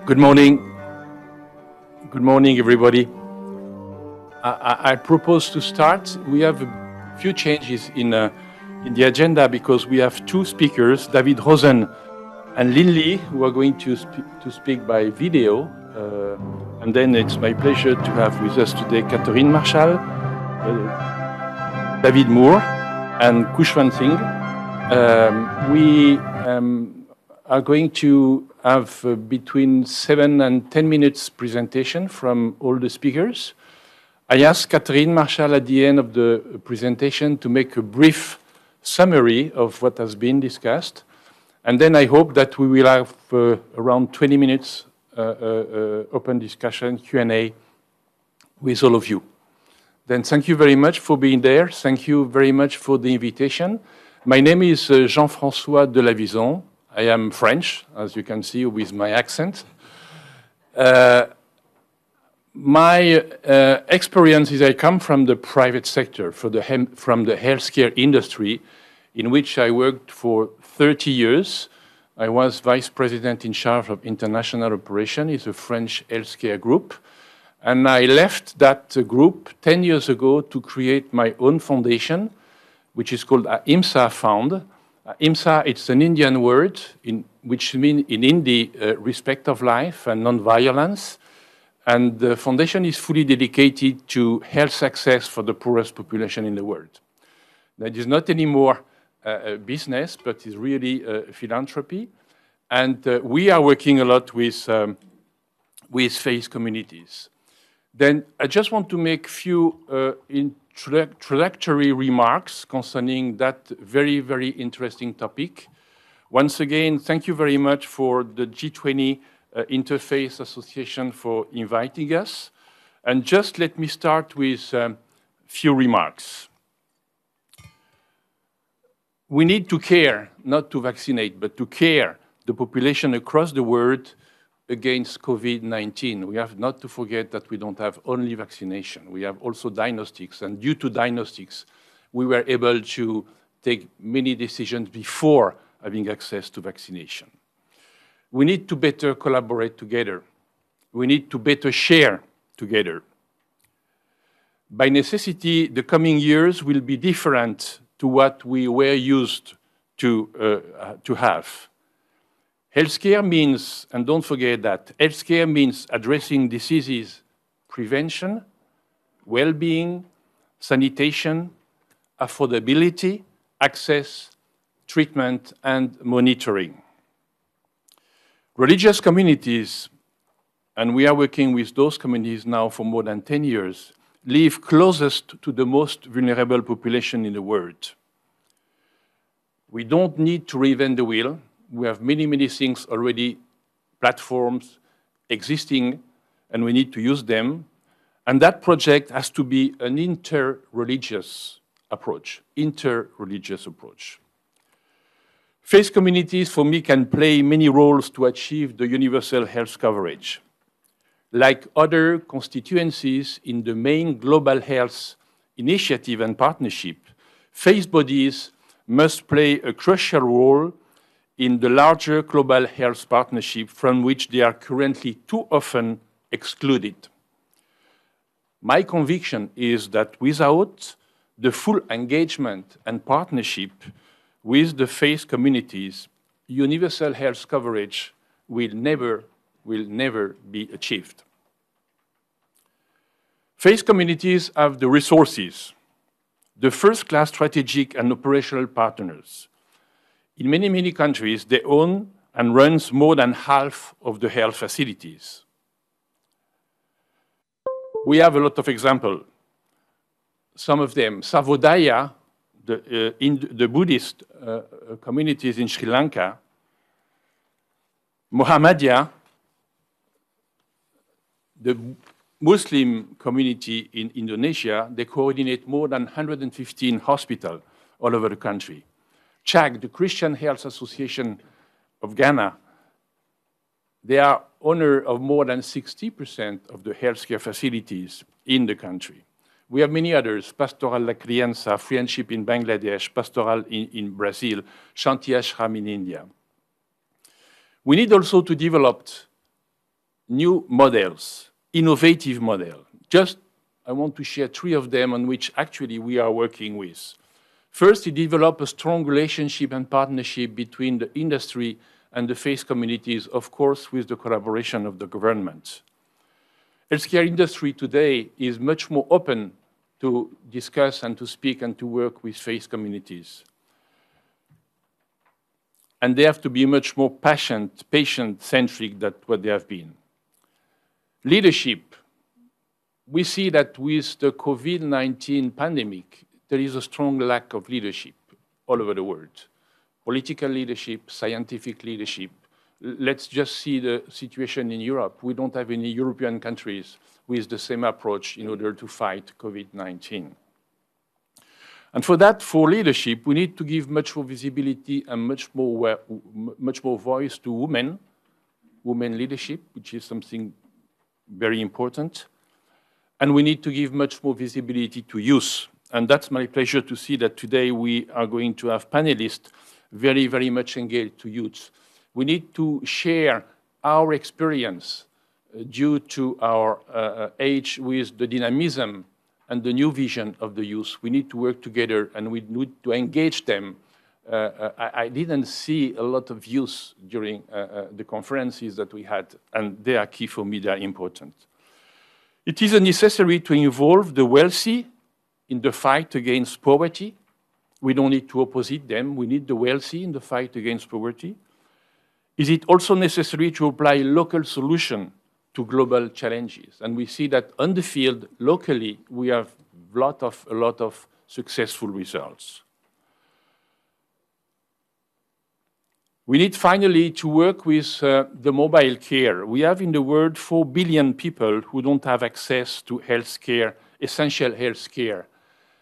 Good morning. Good morning, everybody. I propose to start. We have a few changes in the agenda because we have two speakers, David Rosen and Lindley, who are going to speak by video. And then it's my pleasure to have with us today Katherine Marshall, David Moore, and Khushwant Singh. We are going to have between 7 and 10 minutes presentation from all the speakers. I asked Katherine Marshall at the end of the presentation to make a brief summary of what has been discussed. And then I hope that we will have around 20 minutes open discussion, Q&A with all of you. Then thank you very much for being there. Thank you very much for the invitation. My name is Jean-François de Lavison. I am French, as you can see with my accent. My experience is I come from the private sector, from the healthcare industry, in which I worked for 30 years. I was vice president in charge of international operations. It's a French healthcare group. And I left that group 10 years ago to create my own foundation, which is called Ahimsa Fund. Ahimsa, it's an Indian word, which means in Hindi, respect of life and non-violence. And the foundation is fully dedicated to health access for the poorest population in the world. That is not anymore a business, but is really a philanthropy. And we are working a lot with faith communities. Then I just want to make a few introductory remarks concerning that very, very interesting topic. Once again, thank you very much for the G20 Interfaith Association for inviting us. And just let me start with a few remarks. We need to care, not to vaccinate, but to care the population across the world against COVID-19. We have not to forget that we don't have only vaccination. We have also diagnostics. And due to diagnostics, we were able to take many decisions before having access to vaccination. We need to better collaborate together. We need to better share together. By necessity, the coming years will be different to what we were used to have. Healthcare means, and don't forget that, healthcare means addressing diseases, prevention, well-being, sanitation, affordability, access, treatment, and monitoring. Religious communities, and we are working with those communities now for more than 10 years, live closest to the most vulnerable population in the world. We don't need to reinvent the wheel. We have many, many things already, platforms existing, and we need to use them. And that project has to be an interreligious approach, Faith communities, for me, can play many roles to achieve the universal health coverage. Like other constituencies in the main global health initiative and partnership, faith bodies must play a crucial role in the larger global health partnership from which they are currently too often excluded. My conviction is that without the full engagement and partnership with the faith communities, universal health coverage will never be achieved. Faith communities have the resources, the first-class strategic and operational partners. In many, many countries, they own and run more than half of the health facilities. We have a lot of examples. Some of them, Savodaya, the Buddhist communities in Sri Lanka, Muhammadiyah, the Muslim community in Indonesia, they coordinate more than 115 hospitals all over the country. CHAG, the Christian Health Association of Ghana, they are owner of more than 60% of the healthcare facilities in the country. We have many others, Pastoral La Crianza, Friendship in Bangladesh, Pastoral in Brazil, Shanti Ashram in India. We need also to develop new models, innovative models. I want to share 3 of them on which actually we are working with. First, to develop a strong relationship and partnership between the industry and the faith communities, of course, with the collaboration of the government. Healthcare industry today is much more open to discuss and to speak and to work with faith communities. And they have to be much more patient-centric than what they have been. Leadership. We see that with the COVID-19 pandemic, there is a strong lack of leadership all over the world. Political leadership, scientific leadership. Let's just see the situation in Europe. We don't have any European countries with the same approach in order to fight COVID-19. And for that, for leadership, we need to give much more visibility and much more voice to women leadership, which is something very important. And we need to give much more visibility to youth. And that's my pleasure to see that today we are going to have panelists very, very much engaged to youth. We need to share our experience due to our age with the dynamism and the new vision of the youth. We need to work together and we need to engage them. I didn't see a lot of youth during the conferences that we had, and they are key for me, they are important. It is necessary to involve the wealthy in the fight against poverty. We don't need to opposite them. We need the wealthy in the fight against poverty. Is it also necessary to apply local solutions to global challenges? And we see that on the field, locally, we have a lot of successful results. We need finally to work with the mobile care. We have in the world 4 billion people who don't have access to health care, essential health care.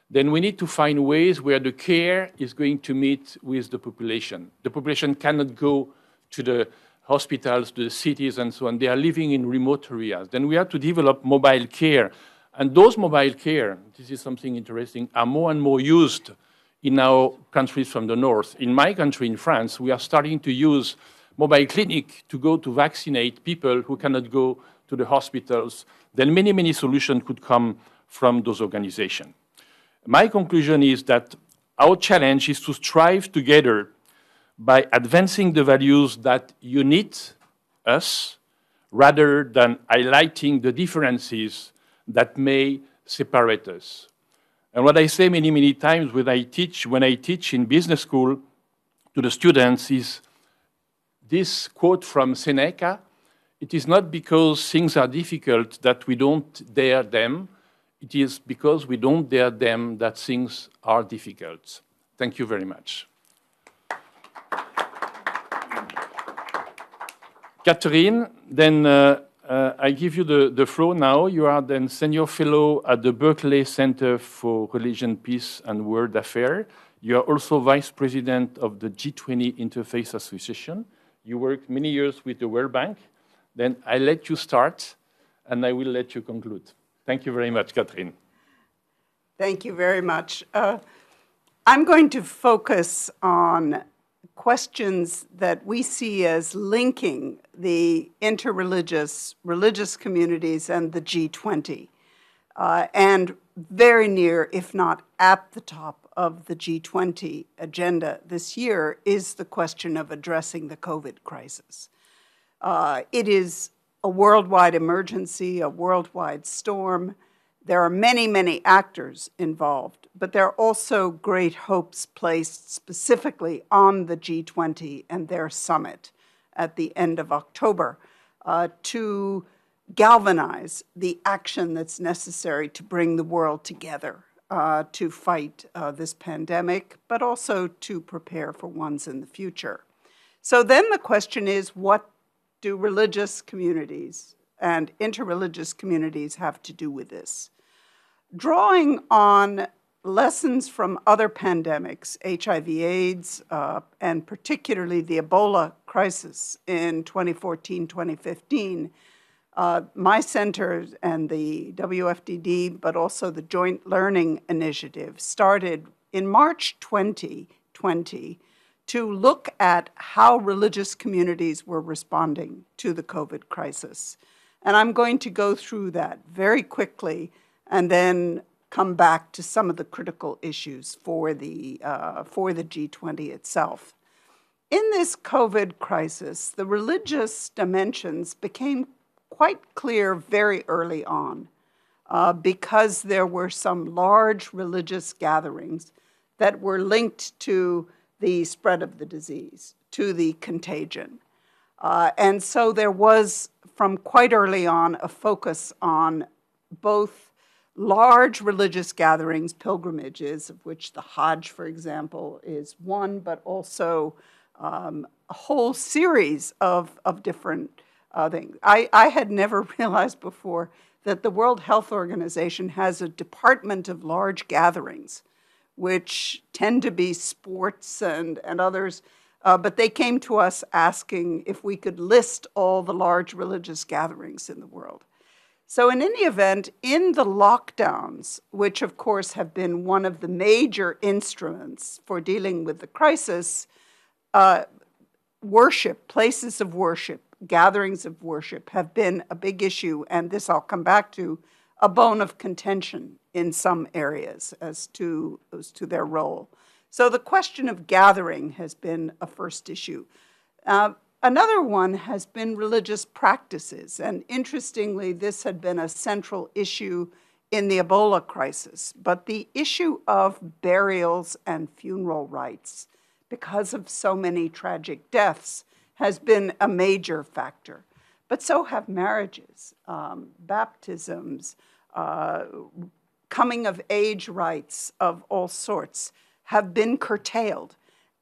Then we need to find ways where the care is going to meet with the population. The population cannot go to the hospitals, to the cities, and so on. They are living in remote areas. Then we have to develop mobile care. And those mobile care, this is something interesting, are more and more used in our countries from the north. In my country, in France, we are starting to use mobile clinic to go to vaccinate people who cannot go to the hospitals. Then many, many solutions could come from those organizations. My conclusion is that our challenge is to strive together by advancing the values that unite us rather than highlighting the differences that may separate us. And what I say many, many times when I teach in business school to the students is this quote from Seneca: it is not because things are difficult that we don't dare them. It is because we don't dare them that things are difficult. Thank you very much. Katherine, then I give you the floor now. You are then Senior Fellow at the Berkeley Center for Religion, Peace, and World Affairs. You are also Vice President of the G20 Interfaith Association. You worked many years with the World Bank. Then I let you start, and I will let you conclude. Thank you very much, Katherine. Thank you very much. I'm going to focus on questions that we see as linking the interreligious, religious communities and the G20. And very near, if not at the top of the G20 agenda this year is the question of addressing the COVID crisis. It is a worldwide emergency, a worldwide storm. There are many, many actors involved, but there are also great hopes placed specifically on the G20 and their summit at the end of October to galvanize the action that's necessary to bring the world together to fight this pandemic, but also to prepare for ones in the future. So then the question is, what do religious communities and interreligious communities have to do with this? Drawing on lessons from other pandemics, HIV/AIDS, and particularly the Ebola crisis in 2014-2015, my center and the WFDD, but also the Joint Learning Initiative, started in March 2020 to look at how religious communities were responding to the COVID crisis. And I'm going to go through that very quickly and then come back to some of the critical issues for the G20 itself. In this COVID crisis, the religious dimensions became quite clear very early on because there were some large religious gatherings that were linked to the spread of the disease, to the contagion. And so there was, from quite early on, a focus on both large religious gatherings, pilgrimages, of which the Hajj, for example, is one, but also a whole series of different things. I had never realized before that the World Health Organization has a department of large gatherings, which tend to be sports and others, but they came to us asking if we could list all the large religious gatherings in the world. So in any event, in the lockdowns, which of course have been one of the major instruments for dealing with the crisis, worship, places of worship, gatherings of worship have been a big issue, and this I'll come back to, a bone of contention in some areas as to their role. So the question of gathering has been a first issue. Another one has been religious practices, and interestingly, this had been a central issue in the Ebola crisis, but the issue of burials and funeral rites, because of so many tragic deaths, has been a major factor. But so have marriages, baptisms, coming of age rites of all sorts have been curtailed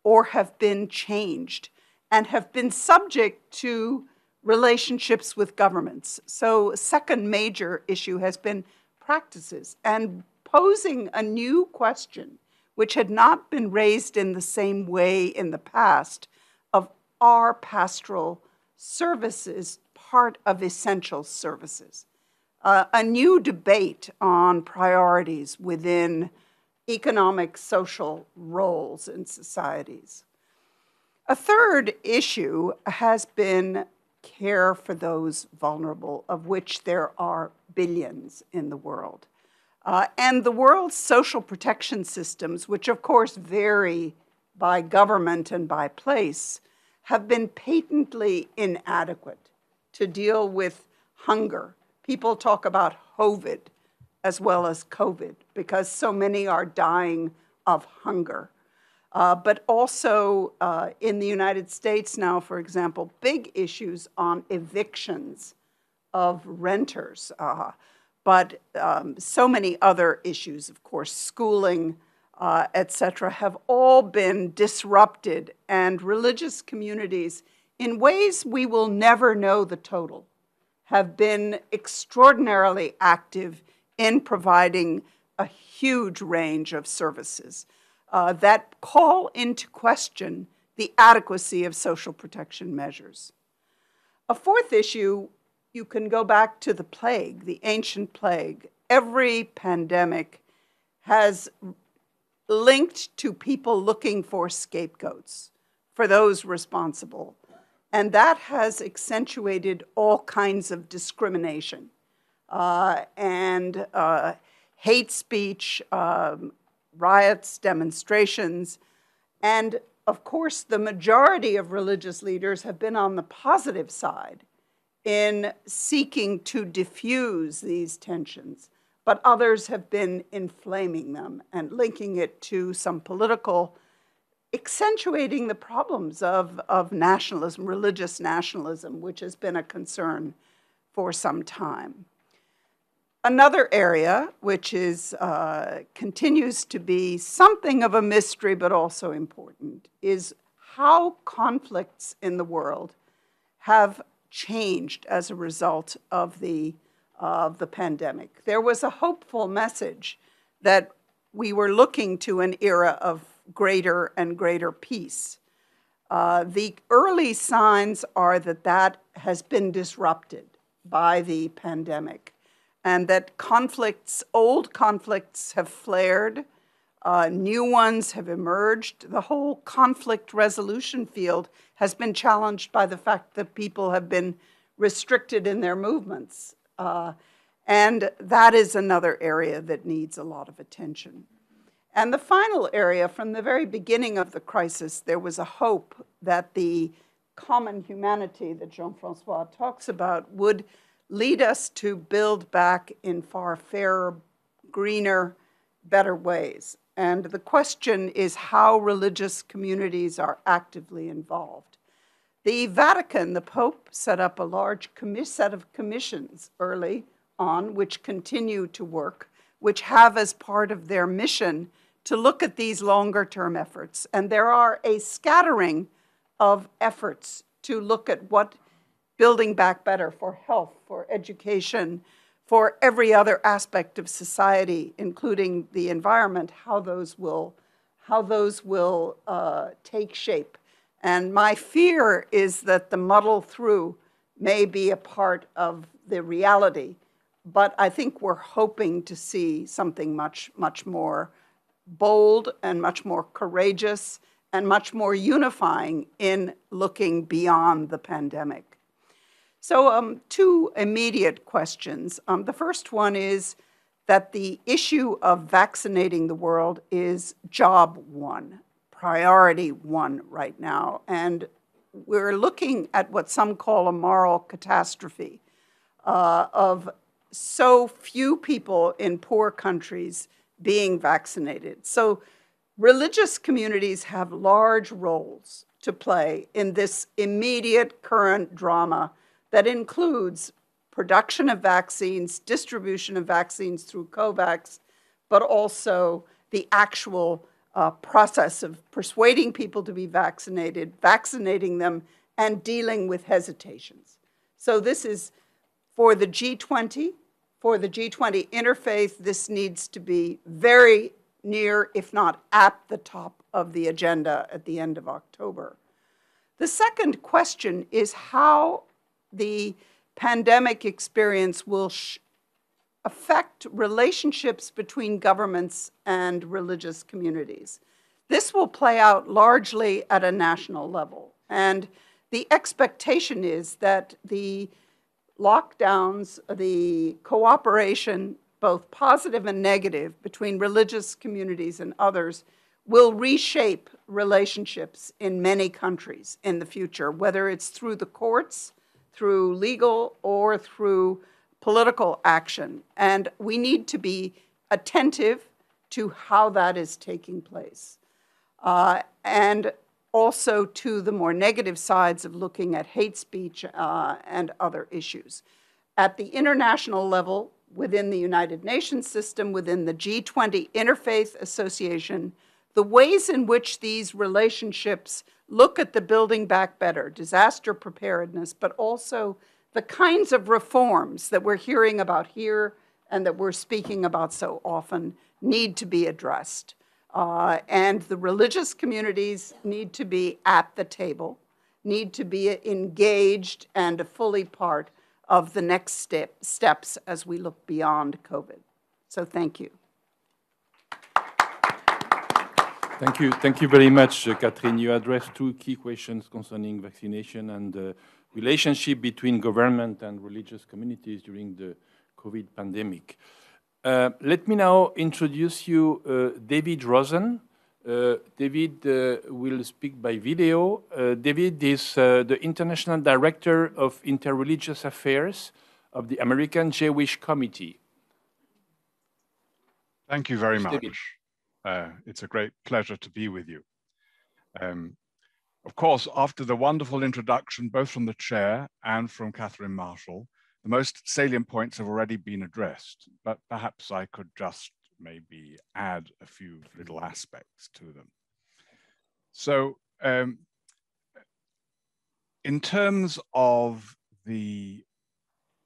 or have been changed and have been subject to relationships with governments. So a second major issue has been practices and posing a new question, which had not been raised in the same way in the past, of are pastoral services part of essential services? A new debate on priorities within economic, social roles in societies. A third issue has been care for those vulnerable, of which there are billions in the world. And the world's social protection systems, which of course vary by government and by place, have been patently inadequate to deal with hunger. People talk about HOVID as well as COVID because so many are dying of hunger. But also in the United States now, for example, big issues on evictions of renters, but so many other issues, of course, schooling, et cetera, have all been disrupted, and religious communities, in ways we will never know the total, have been extraordinarily active in providing a huge range of services that call into question the adequacy of social protection measures. A fourth issue, you can go back to the plague, the ancient plague. Every pandemic has linked to people looking for scapegoats for those responsible. And that has accentuated all kinds of discrimination and hate speech, riots, demonstrations. And of course, the majority of religious leaders have been on the positive side in seeking to diffuse these tensions, but others have been inflaming them and linking it to some political, accentuating the problems of nationalism, religious nationalism, which has been a concern for some time. Another area, which is continues to be something of a mystery but also important, is how conflicts in the world have changed as a result of the pandemic. There was a hopeful message that we were looking to an era of greater and greater peace. The early signs are that has been disrupted by the pandemic, and that conflicts, old conflicts have flared, new ones have emerged. The whole conflict resolution field has been challenged by the fact that people have been restricted in their movements. And that is another area that needs a lot of attention. And the final area, from the very beginning of the crisis, there was a hope that the common humanity that Jean-François talks about would lead us to build back in far fairer, greener, better ways. And the question is how religious communities are actively involved. The Vatican, the Pope, set up a large set of commissions early on, which continue to work, which have as part of their mission to look at these longer-term efforts. And there are a scattering of efforts to look at what building back better for health, for education, for every other aspect of society, including the environment, how those will take shape. And my fear is that the muddle through may be a part of the reality, but I think we're hoping to see something much, much more bold and much more courageous and much more unifying in looking beyond the pandemic. So two immediate questions. The first one is that the issue of vaccinating the world is job one, priority one right now. And we're looking at what some call a moral catastrophe of so few people in poor countries being vaccinated. So religious communities have large roles to play in this immediate current drama that includes production of vaccines, distribution of vaccines through COVAX, but also the actual process of persuading people to be vaccinated, vaccinating them, and dealing with hesitations. So this is for the G20. For the G20 interfaith, this needs to be very near, if not at the top of the agenda at the end of October. The second question is how the pandemic experience will affect relationships between governments and religious communities. This will play out largely at a national level. And the expectation is that the lockdowns, the cooperation, both positive and negative, between religious communities and others will reshape relationships in many countries in the future, whether it's through the courts, through legal, or through political action. And we need to be attentive to how that is taking place. And also to the more negative sides of looking at hate speech and other issues. At the international level, within the United Nations system, within the G20 Interfaith Association, the ways in which these relationships look at the building back better, disaster preparedness, but also the kinds of reforms that we're hearing about here and that we're speaking about so often need to be addressed. And the religious communities need to be at the table, need to be engaged and a fully part of the next steps as we look beyond COVID. So thank you. Thank you very much, Katherine. You addressed two key questions concerning vaccination and the relationship between government and religious communities during the COVID pandemic. Let me now introduce you David Rosen. David will speak by video. David is the International Director of Interreligious Affairs of the American Jewish Committee. Thank you very much. It's a great pleasure to be with you. Of course, after the wonderful introduction, both from the chair and from Katherine Marshall, the most salient points have already been addressed, but perhaps I could just maybe add a few little aspects to them. So in terms of the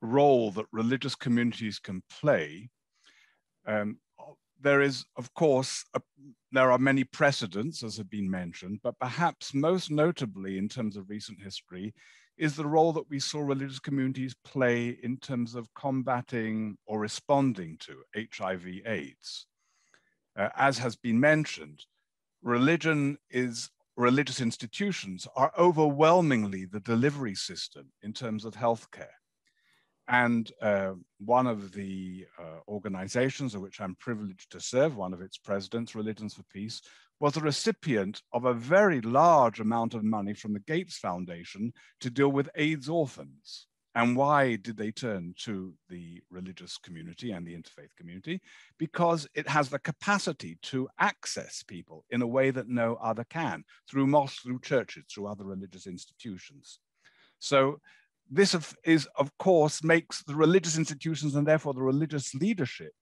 role that religious communities can play, there is, of course, there are many precedents, as have been mentioned, but perhaps most notably in terms of recent history is the role that we saw religious communities play in terms of combating or responding to HIV/AIDS. As has been mentioned, religion is religious institutions are overwhelmingly the delivery system in terms of healthcare. And one of the organizations of which I'm privileged to serve, one of its presidents, Religions for Peace, was a recipient of a very large amount of money from the Gates Foundation to deal with AIDS orphans. And why did they turn to the religious community and the interfaith community? Because it has the capacity to access people in a way that no other can, through mosques, through churches, through other religious institutions. So this is, of course, makes the religious institutions and therefore the religious leadership,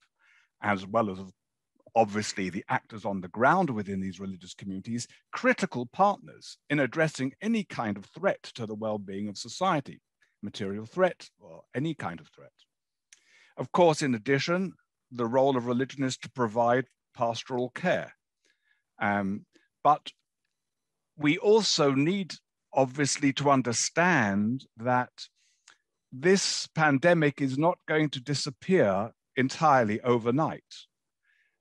as well as obviously the actors on the ground within these religious communities, critical partners in addressing any kind of threat to the well-being of society, material threat or any kind of threat. Of course, in addition, the role of religion is to provide pastoral care. But we also need, obviously, to understand that this pandemic is not going to disappear entirely overnight.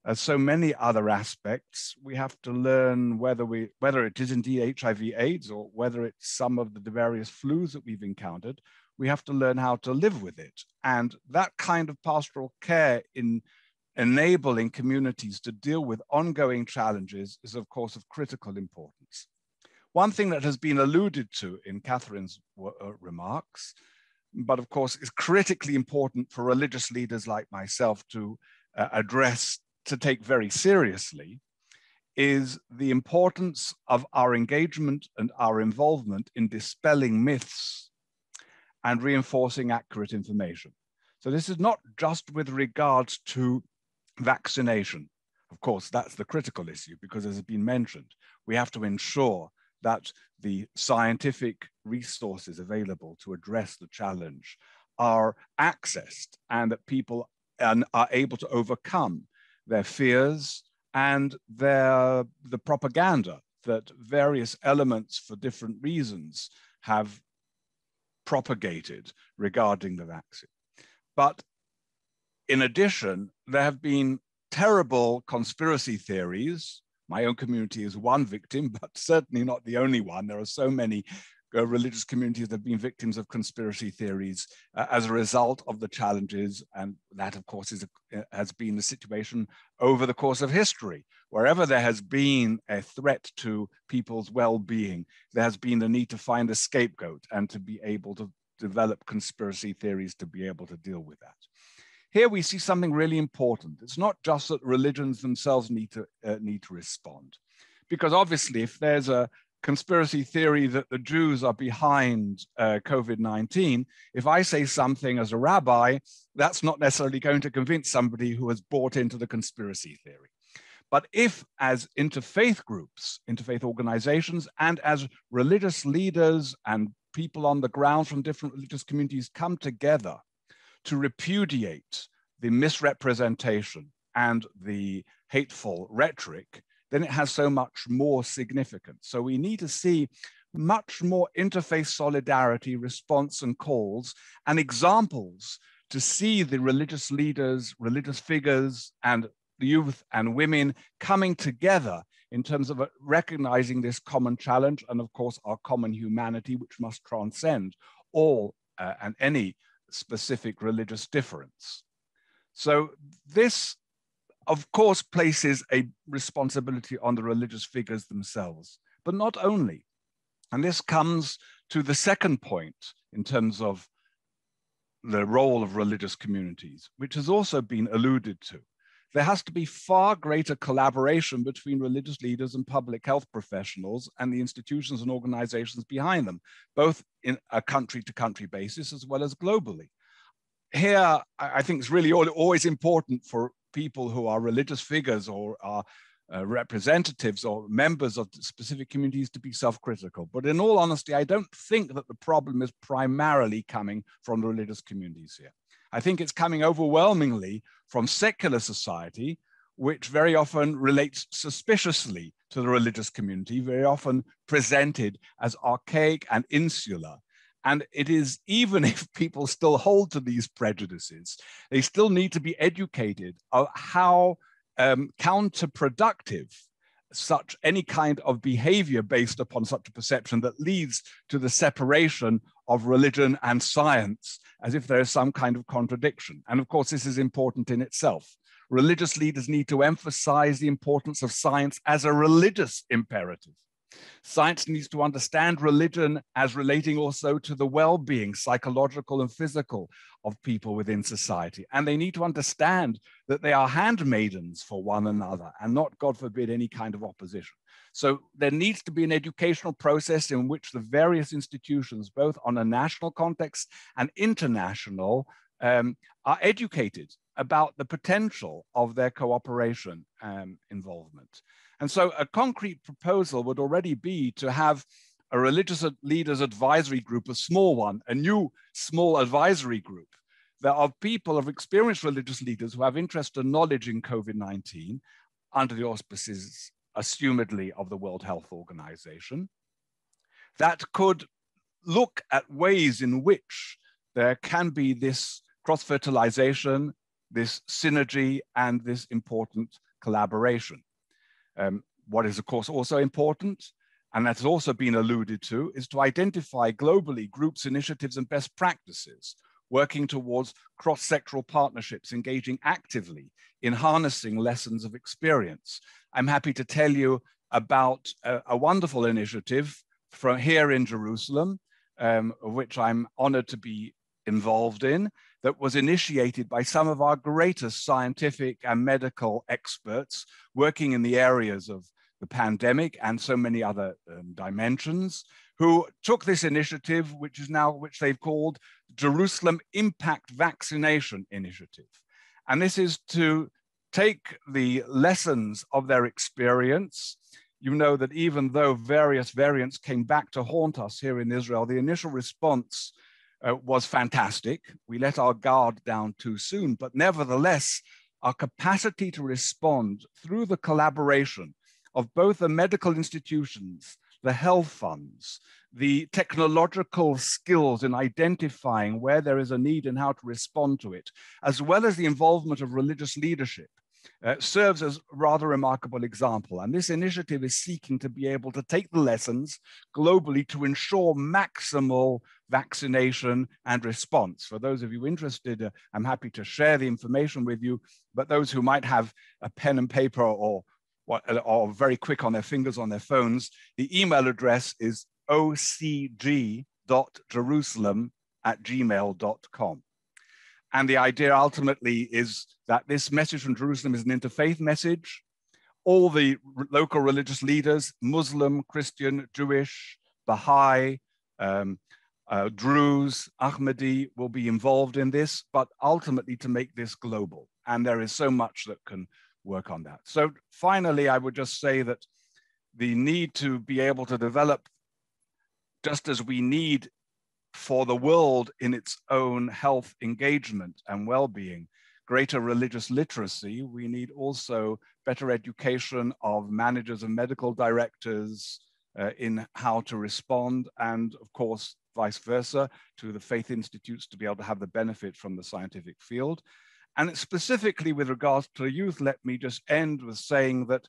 As so many other aspects, we have to learn whether it is indeed HIV/AIDS or whether it's some of the various flus that we've encountered, we have to learn how to live with it. And that kind of pastoral care in enabling communities to deal with ongoing challenges is, of course, of critical importance. One thing that has been alluded to in Katherine's remarks, but of course is critically important for religious leaders like myself to address, to take very seriously, is the importance of our engagement and our involvement in dispelling myths and reinforcing accurate information. So this is not just with regards to vaccination. Of course, that's the critical issue because, as has been mentioned, we have to ensure that the scientific resources available to address the challenge are accessed and that people are able to overcome their fears and the propaganda that various elements for different reasons have propagated regarding the vaccine. But in addition, there have been terrible conspiracy theories. My own community is one victim, but certainly not the only one. There are so many religious communities that have been victims of conspiracy theories as a result of the challenges. And that, of course, has been the situation over the course of history. Wherever there has been a threat to people's well-being, there has been the need to find a scapegoat and to be able to develop conspiracy theories to be able to deal with that. Here we see something really important. It's not just that religions themselves need to respond, because obviously if there's a conspiracy theory that the Jews are behind COVID-19, if I say something as a rabbi, that's not necessarily going to convince somebody who has bought into the conspiracy theory. But if, as interfaith groups, interfaith organizations, and as religious leaders and people on the ground from different religious communities come together to repudiate the misrepresentation and the hateful rhetoric, then it has so much more significance. So we need to see much more interfaith solidarity, response and calls, and examples to see the religious leaders, religious figures, and the youth and women coming together in terms of recognizing this common challenge and, of course, our common humanity, which must transcend all and any specific religious difference. So this, of course, places a responsibility on the religious figures themselves, but not only. And this comes to the second point in terms of the role of religious communities, which has also been alluded to. There has to be far greater collaboration between religious leaders and public health professionals and the institutions and organizations behind them, both in a country-to-country basis as well as globally. Here, I think it's really always important for people who are religious figures or are representatives or members of specific communities to be self-critical. But in all honesty, I don't think that the problem is primarily coming from the religious communities here. I think it's coming overwhelmingly from secular society, which very often relates suspiciously to the religious community, very often presented as archaic and insular. And it is, even if people still hold to these prejudices, they still need to be educated on how counterproductive any kind of behavior based upon such a perception that leads to the separation of religion and science, as if there is some kind of contradiction. And of course, this is important in itself. Religious leaders need to emphasize the importance of science as a religious imperative. Science needs to understand religion as relating also to the well-being, psychological and physical, of people within society. And they need to understand that they are handmaidens for one another and not, God forbid, any kind of opposition. So there needs to be an educational process in which the various institutions, both on a national context and international, are educated about the potential of their cooperation involvement. And so a concrete proposal would already be to have a religious leaders advisory group, a small one, a new small advisory group that of people of experienced religious leaders who have interest and knowledge in COVID-19 under the auspices, assumedly, of the World Health Organization, that could look at ways in which there can be this cross-fertilization, this synergy, and this important collaboration. What is, of course, also important, and that's also been alluded to, is to identify globally groups, initiatives, and best practices, working towards cross-sectoral partnerships, engaging actively in harnessing lessons of experience. I'm happy to tell you about a wonderful initiative from here in Jerusalem, of which I'm honored to be involved in, that was initiated by some of our greatest scientific and medical experts working in the areas of the pandemic and so many other dimensions, who took this initiative, which they've called Jerusalem Impact Vaccination Initiative. And this is to take the lessons of their experience. You know that even though various variants came back to haunt us here in Israel, the initial response was fantastic. We let our guard down too soon, but nevertheless, our capacity to respond through the collaboration of both the medical institutions, the health funds, the technological skills in identifying where there is a need and how to respond to it, as well as the involvement of religious leadership, serves as a rather remarkable example. And this initiative is seeking to be able to take the lessons globally to ensure maximal vaccination and response. For those of you interested, I'm happy to share the information with you, but those who might have a pen and paper or very quick on their fingers on their phones, the email address is ocg.jerusalem@gmail.com. And the idea ultimately is that this message from Jerusalem is an interfaith message. All the local religious leaders, Muslim, Christian, Jewish, Baha'i, Druze, Ahmadi, will be involved in this, but ultimately to make this global. And there is so much that can work on that. So finally, I would just say that the need to be able to develop, just as we need for the world in its own health engagement and well-being, greater religious literacy, we need also better education of managers and medical directors in how to respond, and of course, vice versa, to the faith institutes to be able to have the benefit from the scientific field. And specifically with regards to youth, let me just end with saying that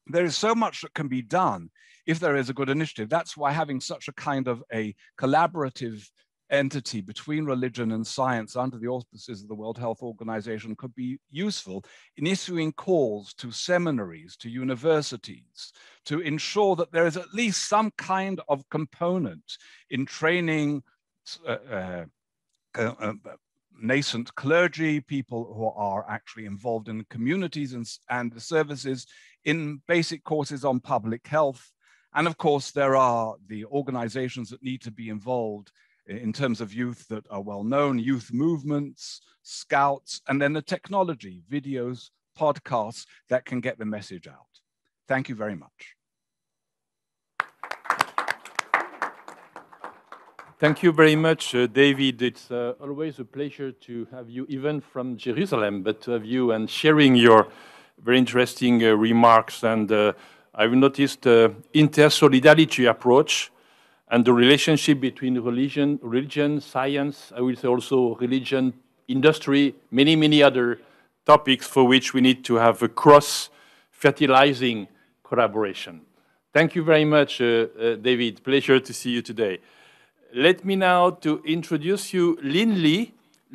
there is so much that can be done if there is a good initiative. That's why having such a kind of a collaborative entity between religion and science under the auspices of the World Health Organization could be useful in issuing calls to seminaries, to universities, to ensure that there is at least some kind of component in training nascent clergy, people who are actually involved in communities and the services, in basic courses on public health. And of course, there are the organizations that need to be involved in terms of youth that are well known, youth movements, scouts, and then the technology, videos, podcasts that can get the message out. Thank you very much. Thank you very much, David. It's always a pleasure to have you, even from Jerusalem, but to have you and sharing your very interesting remarks. And I've noticed the inter-solidarity approach and the relationship between religion, science, I will say also religion, industry, many other topics for which we need to have a cross-fertilizing collaboration. Thank you very much, David. Pleasure to see you today. Let me now to introduce you Lin Li.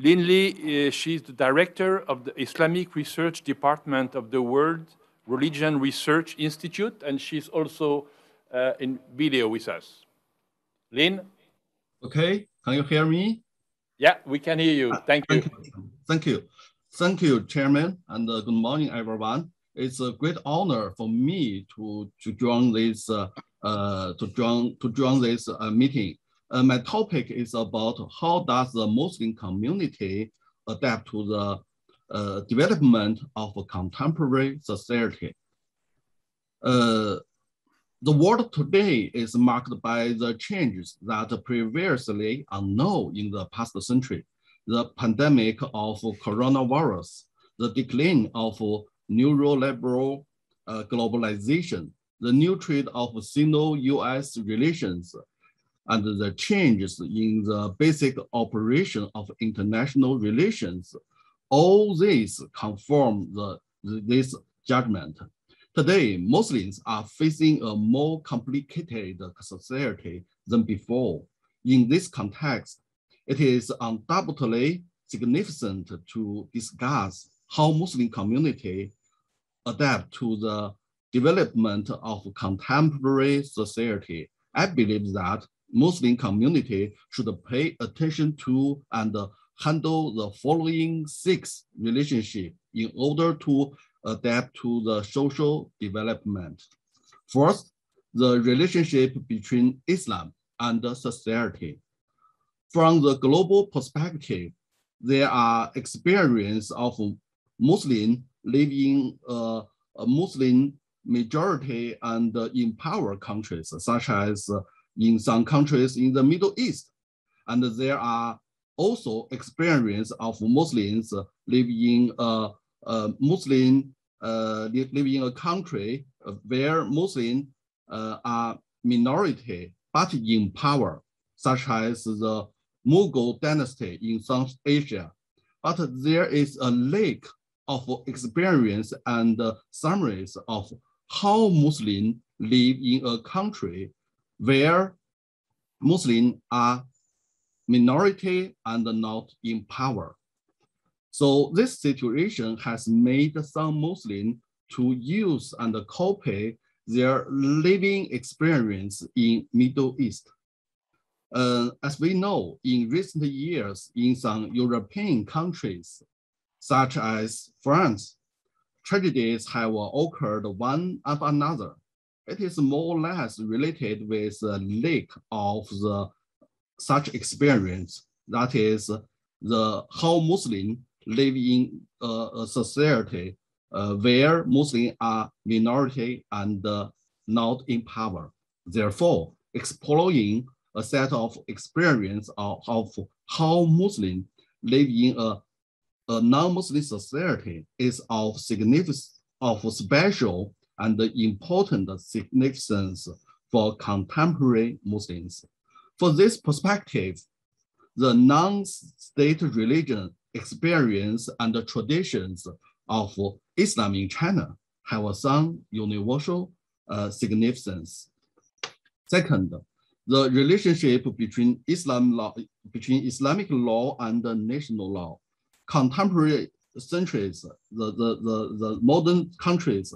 Lin Li, she's the director of the Islamic Research Department of the World Religion Research Institute, and she's also in video with us. Lin? Okay, can you hear me? Yeah, we can hear you. Thank you. Thank you. Thank you, Chairman, and good morning, everyone. It's a great honor for me to join this meeting. My topic is about how does the Muslim community adapt to the development of a contemporary society. The world today is marked by the changes that previously unknown in the past century. The pandemic of coronavirus, the decline of neoliberal globalization, the new trade of Sino-US relations, and the changes in the basic operation of international relations. All these confirm this judgment. Today, Muslims are facing a more complicated society than before. In this context, it is undoubtedly significant to discuss how Muslim community adapt to the development of contemporary society. I believe that Muslim community should pay attention to and handle the following 6 relationships in order to adapt to the social development. First, the relationship between Islam and the society. From the global perspective, there are experiences of Muslims living a Muslim majority and in power countries, such as in some countries in the Middle East. And there are also experiences of Muslims living living in a country where Muslims are minority but in power, such as the Mughal dynasty in South Asia. But there is a lack of experience and summaries of how Muslims live in a country where Muslims are minority and not in power. So this situation has made some Muslims to use and copy their living experience in Middle East. As we know, in recent years, in some European countries, such as France, tragedies have occurred one after another. It is more or less related with the lack of such experience. That is, how Muslims live in a society where Muslims are minority and not in power. Therefore, exploring a set of experience of how Muslims live in a non-Muslim society is of significance, of special and important significance for contemporary Muslims. For this perspective, the non-state religion experience and the traditions of Islam in China have some universal significance. Second, the relationship between Islamic law and the national law. Contemporary centuries, the modern countries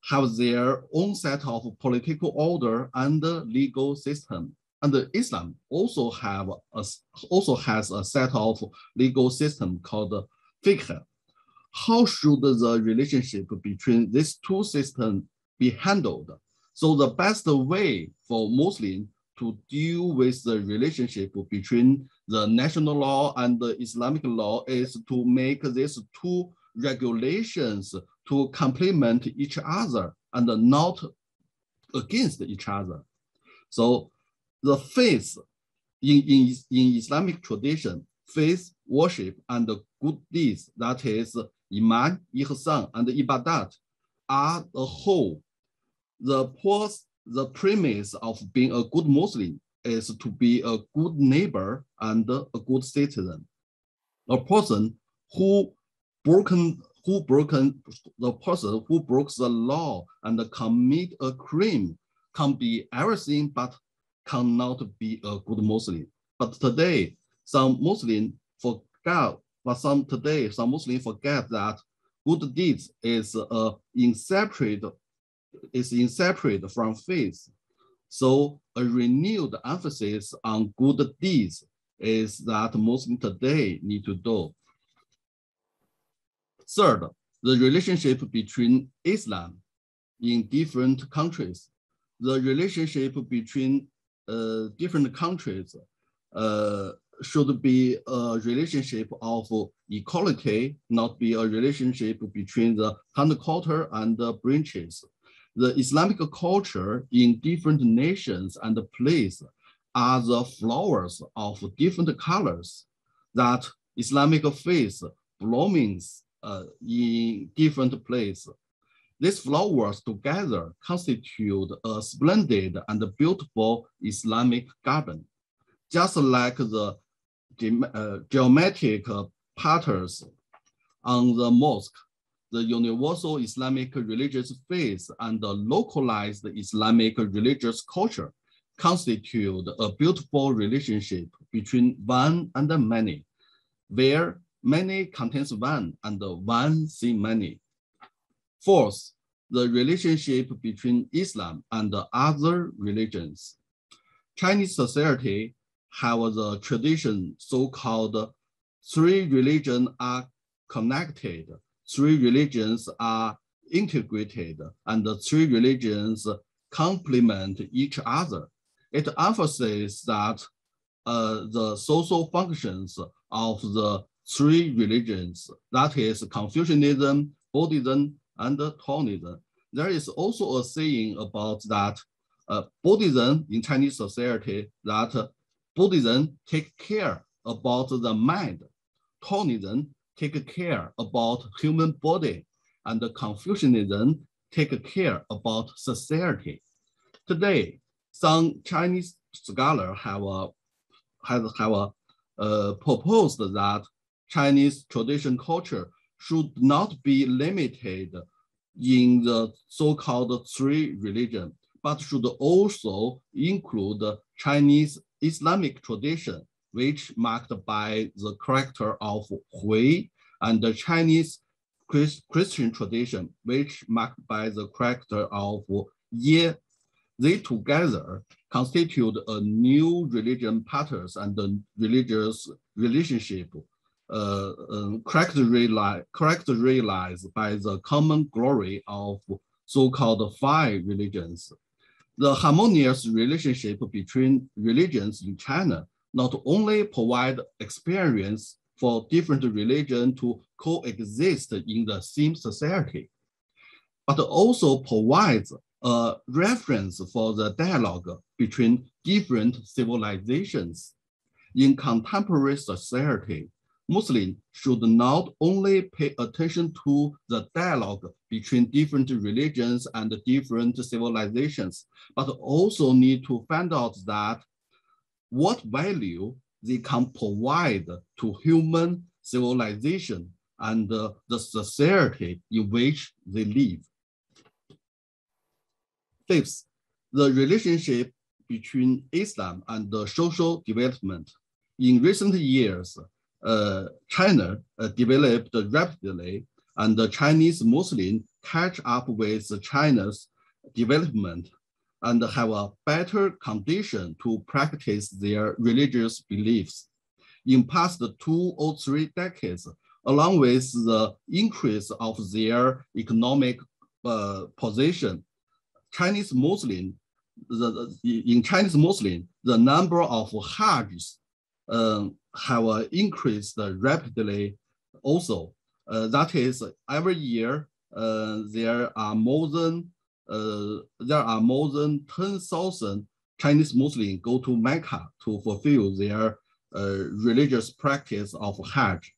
have their own set of political order and legal system. And Islam also has a set of legal system called fiqh. How should the relationship between these two systems be handled? So the best way for Muslims to deal with the relationship between the national law and the Islamic law is to make these two regulations to complement each other and not against each other. So the faith in Islamic tradition, faith, worship, and good deeds, that is Iman, Ihsan, and Ibadat, are a whole. The premise of being a good Muslim is to be a good neighbor and a good citizen. A person who person who broke the law and commit a crime can be everything but cannot be a good Muslim. But today, some Muslims forget that good deeds is inseparable from faith. So a renewed emphasis on good deeds is that Muslims today need to do. Third, the relationship between Islam in different countries. The relationship between different countries should be a relationship of equality, not be a relationship between the hindquarter and the branches. The Islamic culture in different nations and places are the flowers of different colors that Islamic faith blooms in different places. These flowers together constitute a splendid and beautiful Islamic garden. Just like the geometric patterns on the mosque, the universal Islamic religious faith and the localized Islamic religious culture constitute a beautiful relationship between one and many, where many contains one and one see many. Fourth, the relationship between Islam and other religions. Chinese society have the tradition so-called three religions are connected, three religions are integrated, and the three religions complement each other. It emphasizes that the social functions of the three religions, that is Confucianism, Buddhism, and Taoism. There is also a saying about that Buddhism in Chinese society, that Buddhism take care about the mind, Taoism take care about human body, and Confucianism take care about society. Today, some Chinese scholars have proposed that Chinese tradition culture should not be limited in the so-called three religions, but should also include Chinese Islamic tradition, which marked by the character of Hui, and the Chinese Christian tradition, which marked by the character of Ye. They together constitute a new religion patterns and the religious relationship characterized by the common glory of so-called five religions. The harmonious relationship between religions in China not only provide experience for different religions to coexist in the same society, but also provides a reference for the dialogue between different civilizations. In contemporary society, Muslims should not only pay attention to the dialogue between different religions and different civilizations, but also need to find out that what value they can provide to human civilization and the society in which they live. Fifth, the relationship between Islam and the social development. In recent years, China developed rapidly, and the Chinese Muslims catch up with China's development and have a better condition to practice their religious beliefs. In past 2 or 3 decades, along with the increase of their economic position, in Chinese Muslim, the number of Hajjs have increased rapidly also. That is, every year there are more than 10,000 Chinese Muslims go to Mecca to fulfill their religious practice of Hajj.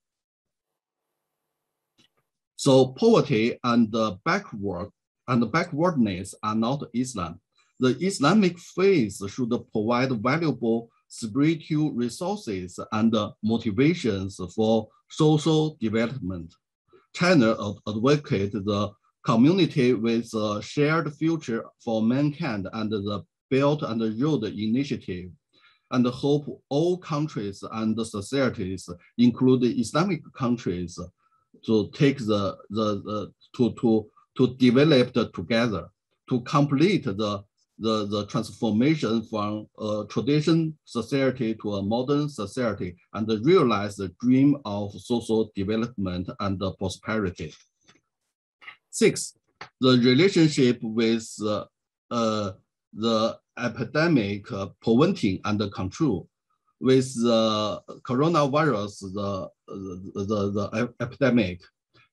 So poverty and the backwardness are not Islam. The Islamic faith should provide valuable spiritual resources and motivations for social development. China advocates the community with a shared future for mankind under the Belt and Road Initiative, and hope all countries and societies, including Islamic countries, to take to develop together, to complete the transformation from a traditional society to a modern society, and realize the dream of social development and prosperity. 6, the relationship with the epidemic preventing and control. With the coronavirus, the epidemic,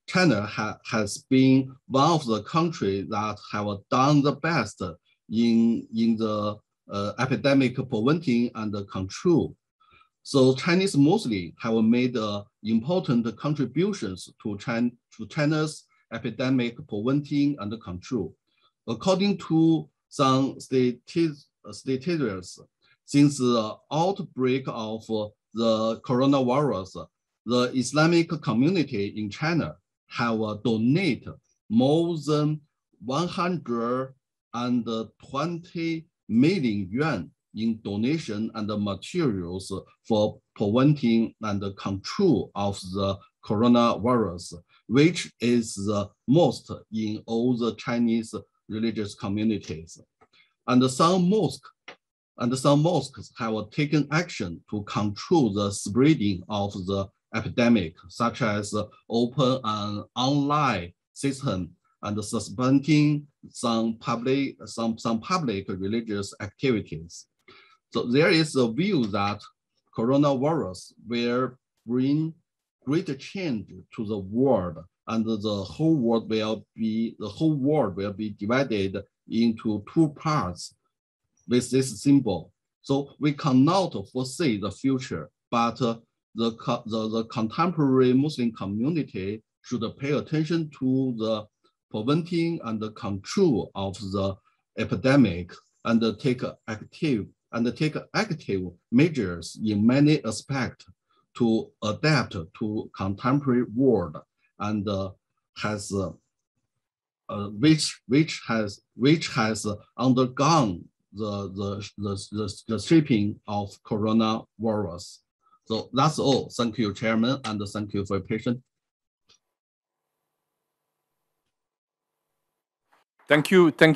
China has been one of the countries that have done the best in the epidemic preventing and control. So Chinese Muslims have made important contributions to China's epidemic preventing and control. According to some statistics, since the outbreak of the coronavirus, the Islamic community in China have donated more than 120 million yuan in donation and materials for preventing and control of the coronavirus, which is the most in all the Chinese religious communities. And some mosques have taken action to control the spreading of the epidemic, such as open an online system and suspending some public religious activities. So there is a view that coronavirus will bring great change to the world, and the whole world will be divided into 2 parts with this symbol. So we cannot foresee the future, but the contemporary Muslim community should pay attention to the preventing and the control of the epidemic, and take active measures in many aspects to adapt to contemporary world, and which has undergone the shaping of coronavirus. So that's all. Thank you, Chairman, and thank you for your patience. Thank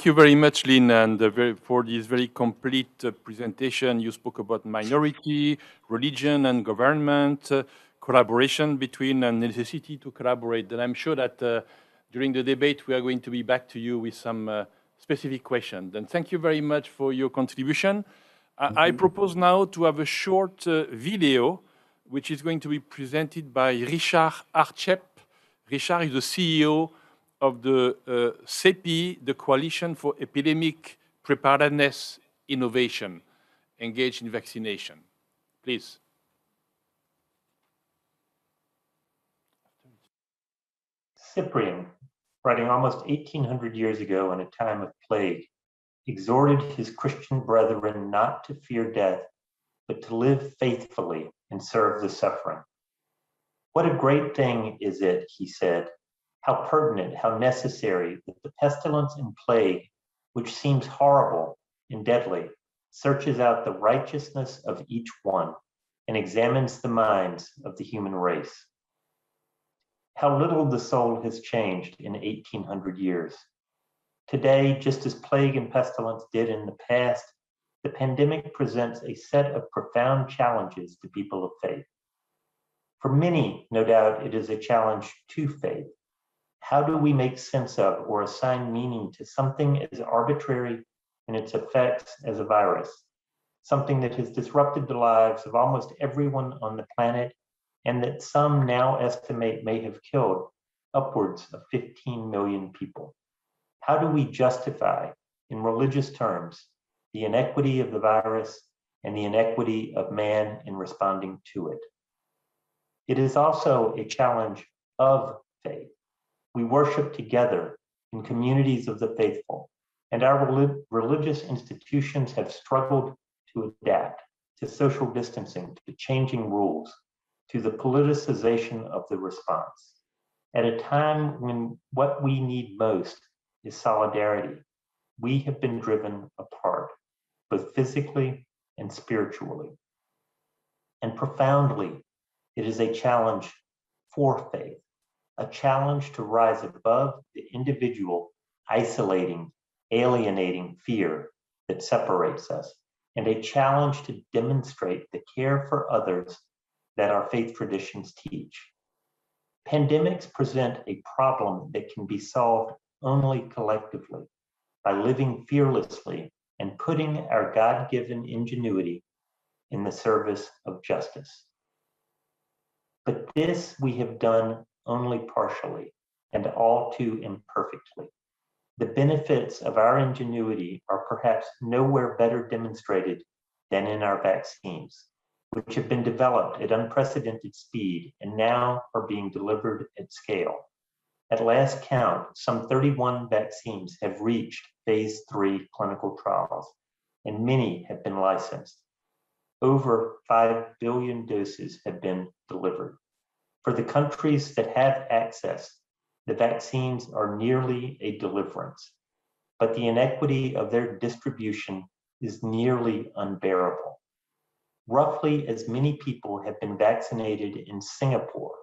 you very much, Lin, and for this very complete presentation. You spoke about minority, religion, and government, collaboration between, and necessity to collaborate. And I'm sure that during the debate, we are going to be back to you with some specific questions. And thank you very much for your contribution. I propose now to have a short video, which is going to be presented by Richard Archep. Richard is the CEO of the CEPI, the Coalition for Epidemic Preparedness Innovation, engaged in vaccination. Please. Cyprian, writing almost 1800 years ago in a time of plague, exhorted his Christian brethren not to fear death, but to live faithfully and serve the suffering. What a great thing is it, he said, how pertinent, how necessary that the pestilence and plague, which seems horrible and deadly, searches out the righteousness of each one and examines the minds of the human race. How little the soul has changed in 1800 years. Today, just as plague and pestilence did in the past, the pandemic presents a set of profound challenges to people of faith. For many, no doubt, it is a challenge to faith. How do we make sense of or assign meaning to something as arbitrary in its effects as a virus, something that has disrupted the lives of almost everyone on the planet, and that some now estimate may have killed upwards of 15 million people? How do we justify, in religious terms, the inequity of the virus and the inequity of man in responding to it? It is also a challenge of faith. We worship together in communities of the faithful, and our religious institutions have struggled to adapt to social distancing, to changing rules, to the politicization of the response. At a time when what we need most is solidarity, we have been driven apart, both physically and spiritually. And profoundly, it is a challenge for faith, a challenge to rise above the individual, isolating, alienating fear that separates us, and a challenge to demonstrate the care for others that our faith traditions teach. Pandemics present a problem that can be solved only collectively by living fearlessly and putting our God-given ingenuity in the service of justice. But this we have done only partially and all too imperfectly. The benefits of our ingenuity are perhaps nowhere better demonstrated than in our vaccines, which have been developed at unprecedented speed and now are being delivered at scale. At last count, some 31 vaccines have reached phase 3 clinical trials, and many have been licensed. Over 5 billion doses have been delivered. For the countries that have access, the vaccines are nearly a deliverance, but the inequity of their distribution is nearly unbearable. Roughly as many people have been vaccinated in Singapore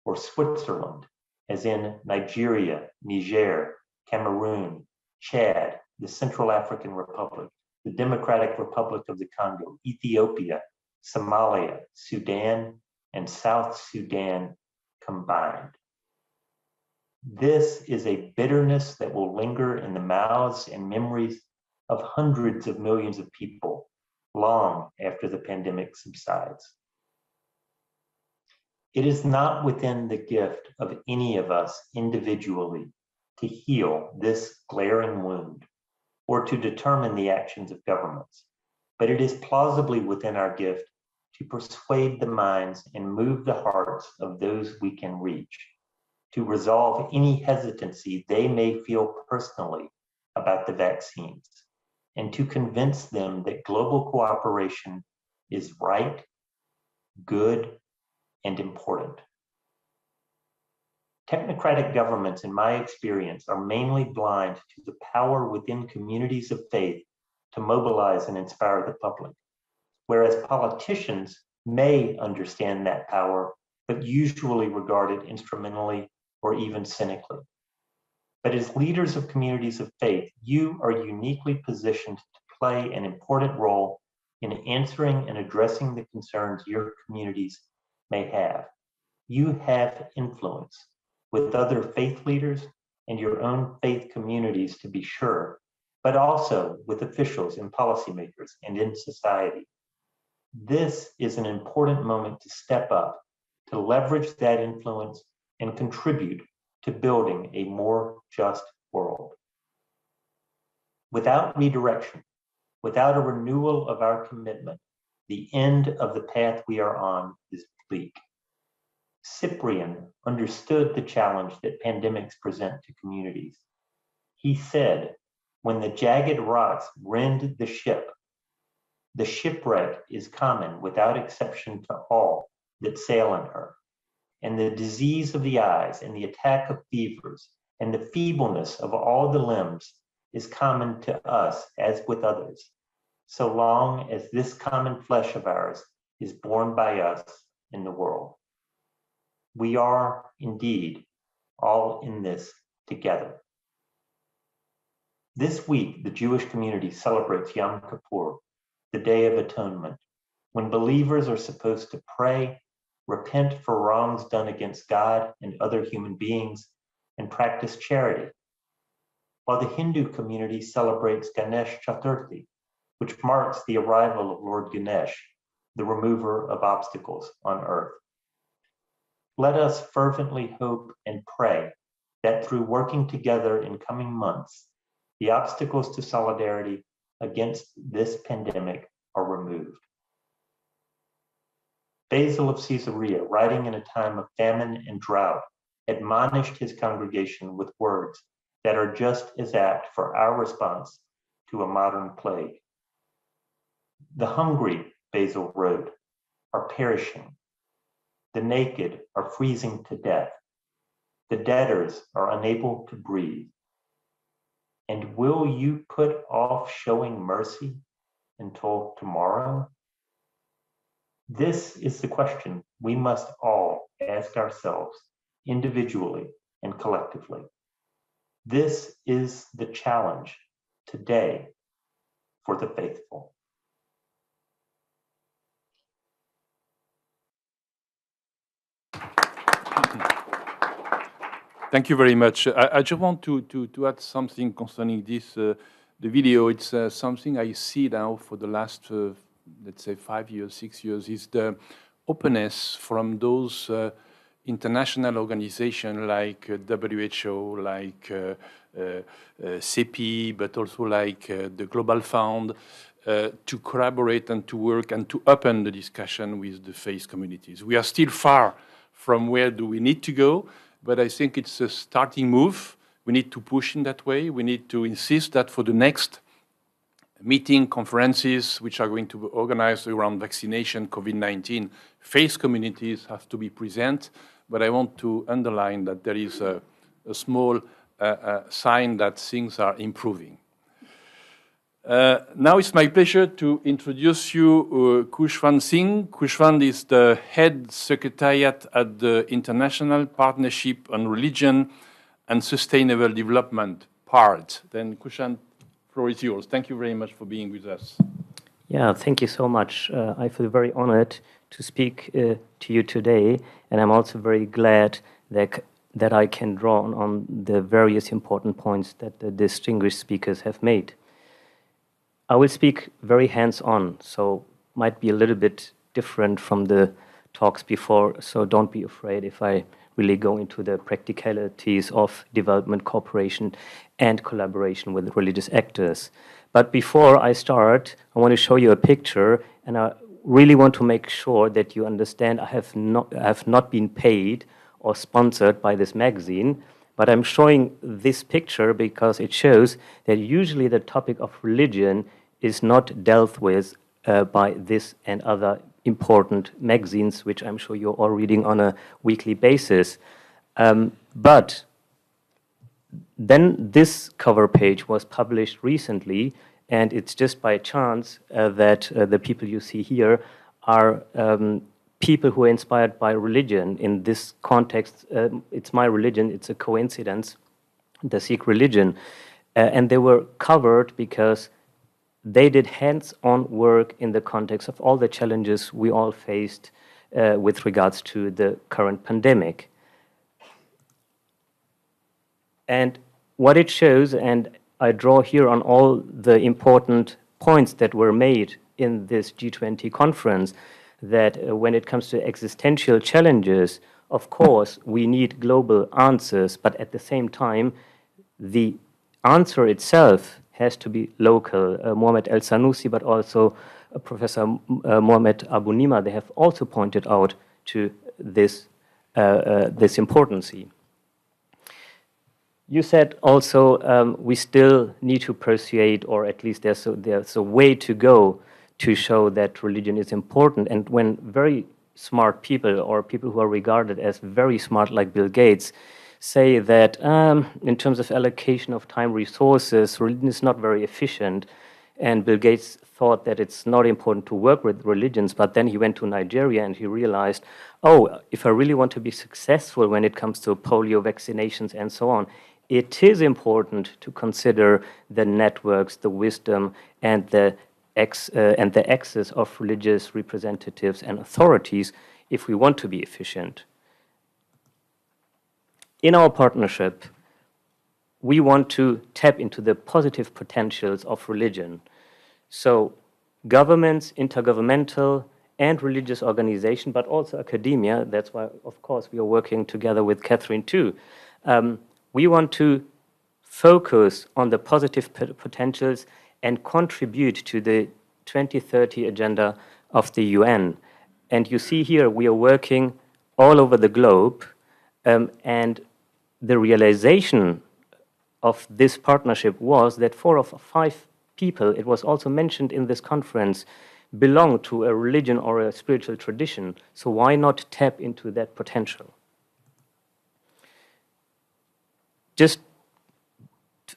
or Switzerland as in Nigeria, Niger, Cameroon, Chad, the Central African Republic, the Democratic Republic of the Congo, Ethiopia, Somalia, Sudan, and South Sudan combined. This is a bitterness that will linger in the mouths and memories of hundreds of millions of people long after the pandemic subsides. It is not within the gift of any of us individually to heal this glaring wound or to determine the actions of governments, but it is plausibly within our gift to persuade the minds and move the hearts of those we can reach, to resolve any hesitancy they may feel personally about the vaccines, and to convince them that global cooperation is right, good, and important. Technocratic governments, in my experience, are mainly blind to the power within communities of faith to mobilize and inspire the public, whereas politicians may understand that power, but usually regard it instrumentally or even cynically. But as leaders of communities of faith, you are uniquely positioned to play an important role in answering and addressing the concerns your communities may have. You have influence with other faith leaders and your own faith communities, to be sure, but also with officials and policymakers and in society. This is an important moment to step up, to leverage that influence and contribute to building a more just world. Without redirection, without a renewal of our commitment, the end of the path we are on is bleak. Cyprian understood the challenge that pandemics present to communities. He said, when the jagged rocks rend the shipwreck is common without exception to all that sail in her. And the disease of the eyes and the attack of fevers and the feebleness of all the limbs is common to us as with others, so long as this common flesh of ours is borne by us in the world. We are indeed all in this together. This week, the Jewish community celebrates Yom Kippur, the Day of Atonement, when believers are supposed to pray, repent for wrongs done against God and other human beings, and practice charity. While the Hindu community celebrates Ganesh Chaturthi, which marks the arrival of Lord Ganesh, the remover of obstacles on earth. Let us fervently hope and pray that through working together in coming months, the obstacles to solidarity against this pandemic are removed. Basil of Caesarea, writing in a time of famine and drought, admonished his congregation with words that are just as apt for our response to a modern plague. The hungry, Basil wrote, are perishing. The naked are freezing to death. The debtors are unable to breathe. And will you put off showing mercy until tomorrow? This is the question we must all ask ourselves individually and collectively. This is the challenge today for the faithful. Thank you very much. I just want to add something concerning this. The video, it's something I see now for the last, let's say, 5 years, 6 years, is the openness from those international organizations like WHO, like CEPI, but also like the Global Fund, to collaborate and to work and to open the discussion with the faith communities. We are still far from where do we need to go, but I think it's a starting move. We need to push in that way. We need to insist that for the next meeting, conferences, which are going to be organized around vaccination, COVID-19, faith communities have to be present. But I want to underline that there is a small sign that things are improving. Now it's my pleasure to introduce you Khushwant Singh. Khushwant is the head secretariat at the International Partnership on Religion and Sustainable Development part. Then Khushwant, the floor is yours. Thank you very much for being with us. Yeah, thank you so much. I feel very honored to speak to you today, and I'm also very glad that I can draw on the various important points that the distinguished speakers have made. I will speak very hands-on, so might be a little bit different from the talks before, so don't be afraid if I really go into the practicalities of development cooperation and collaboration with religious actors. But before I start, I want to show you a picture, and I really want to make sure that you understand I have not been paid or sponsored by this magazine, but I'm showing this picture because it shows that usually the topic of religion is not dealt with by this and other important magazines, which I'm sure you're all reading on a weekly basis. But then this cover page was published recently, and it's just by chance that the people you see here are people who are inspired by religion. In this context, it's my religion, it's a coincidence, the Sikh religion. And they were covered because they did hands-on work in the context of all the challenges we all faced with regards to the current pandemic. And what it shows, and I draw here on all the important points that were made in this G20 conference, that when it comes to existential challenges, of course, we need global answers, but at the same time, the answer itself has to be local. Mohamed El-Sanusi, but also Professor Mohamed Abu Nima, they have also pointed out to this, this importance. You said also we still need to persuade, or at least there's a way to go to show that religion is important. And when very smart people, or people who are regarded as very smart like Bill Gates, say that in terms of allocation of time resources, religion is not very efficient, and Bill Gates thought that it's not important to work with religions, but then he went to Nigeria and he realized, oh, if I really want to be successful when it comes to polio vaccinations and so on, it is important to consider the networks, the wisdom, and the access of religious representatives and authorities if we want to be efficient. In our partnership, we want to tap into the positive potentials of religion. So governments, intergovernmental, and religious organizations, but also academia, that's why, of course, we are working together with Katherine too. We want to focus on the positive potentials and contribute to the 2030 agenda of the UN. And you see here, we are working all over the globe, and the realization of this partnership was that 4 of 5 people, it was also mentioned in this conference, belong to a religion or a spiritual tradition. So why not tap into that potential? Just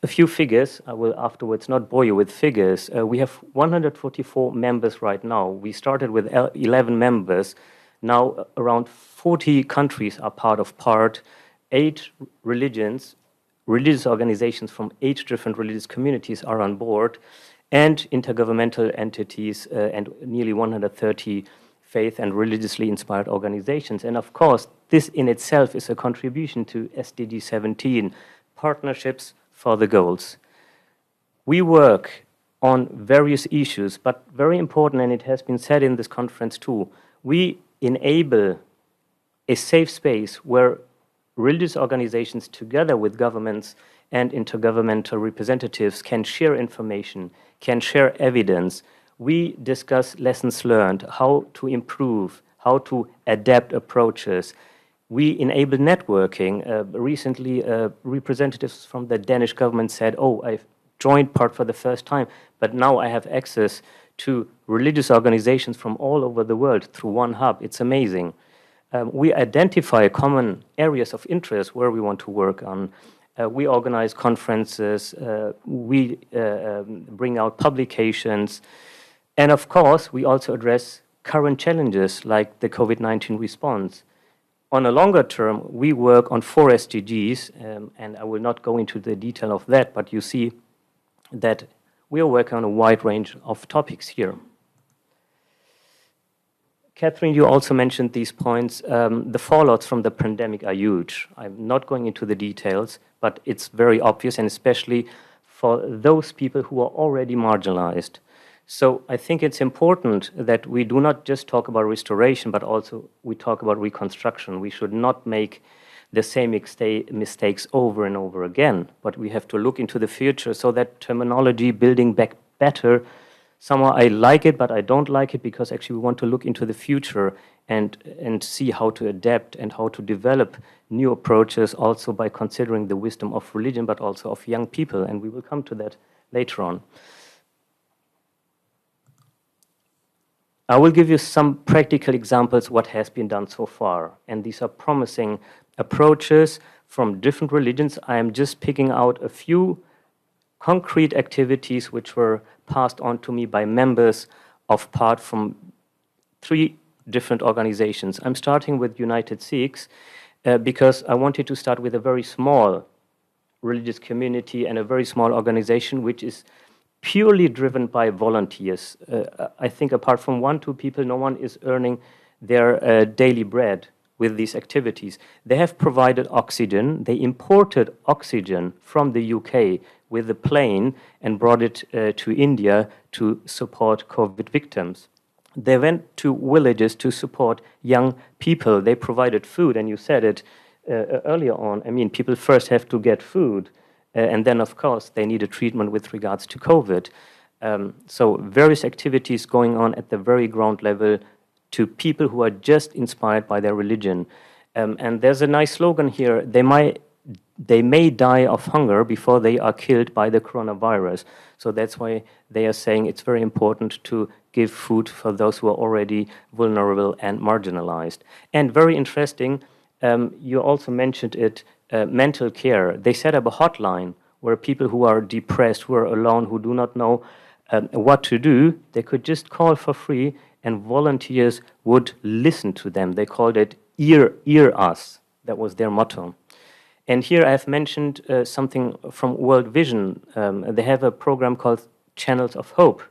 a few figures. I will afterwards not bore you with figures. We have 144 members right now. We started with 11 members. Now around 40 countries are part of PART, 8 religious organizations from 8 different religious communities are on board, and intergovernmental entities and nearly 130 faith and religiously inspired organizations. And of course, this in itself is a contribution to SDG 17, partnerships for the goals. We work on various issues, but very important, and it has been said in this conference too, we enable a safe space where religious organizations together with governments and intergovernmental representatives can share information, can share evidence. We discuss lessons learned, how to improve, how to adapt approaches. We enable networking. Recently, representatives from the Danish government said, oh, I've joined PART for the first time, but now I have access to religious organizations from all over the world through one hub. It's amazing. We identify common areas of interest where we want to work on. We organize conferences, we bring out publications, and of course, we also address current challenges like the COVID-19 response. On a longer term, we work on 4 SDGs, and I will not go into the detail of that, but you see that we are working on a wide range of topics here. Katherine, you also mentioned these points. The fallouts from the pandemic are huge. I'm not going into the details, but it's very obvious, and especially for those people who are already marginalized. So I think it's important that we do not just talk about restoration, but also we talk about reconstruction. We should not make the same mistakes over and over again, but we have to look into the future. So that terminology, building back better, somehow I like it, but I don't like it, because actually we want to look into the future and see how to adapt and how to develop new approaches, also by considering the wisdom of religion, but also of young people, and we will come to that later on. I will give you some practical examples what has been done so far, and these are promising approaches from different religions. I am just picking out a few concrete activities which were passed on to me by members of PART from 3 different organizations. I'm starting with United Sikhs because I wanted to start with a very small religious community and a very small organization which is purely driven by volunteers. I think apart from 1-2 people, no one is earning their daily bread with these activities. They have provided oxygen. They imported oxygen from the UK with a plane and brought it to India to support COVID victims. They went to villages to support young people. They provided food, and you said it earlier on. I mean, people first have to get food, and then, of course, they need a treatment with regards to COVID. So various activities going on at the very ground level to people who are just inspired by their religion. And there's a nice slogan here: they may die of hunger before they are killed by the coronavirus. So that's why they are saying it's very important to give food for those who are already vulnerable and marginalized. And very interesting, you also mentioned it, mental care. They set up a hotline where people who are depressed, who are alone, who do not know what to do, they could just call for free, and volunteers would listen to them. They called it Ear Us. That was their motto. And here I have mentioned something from World Vision. They have a program called Channels of Hope.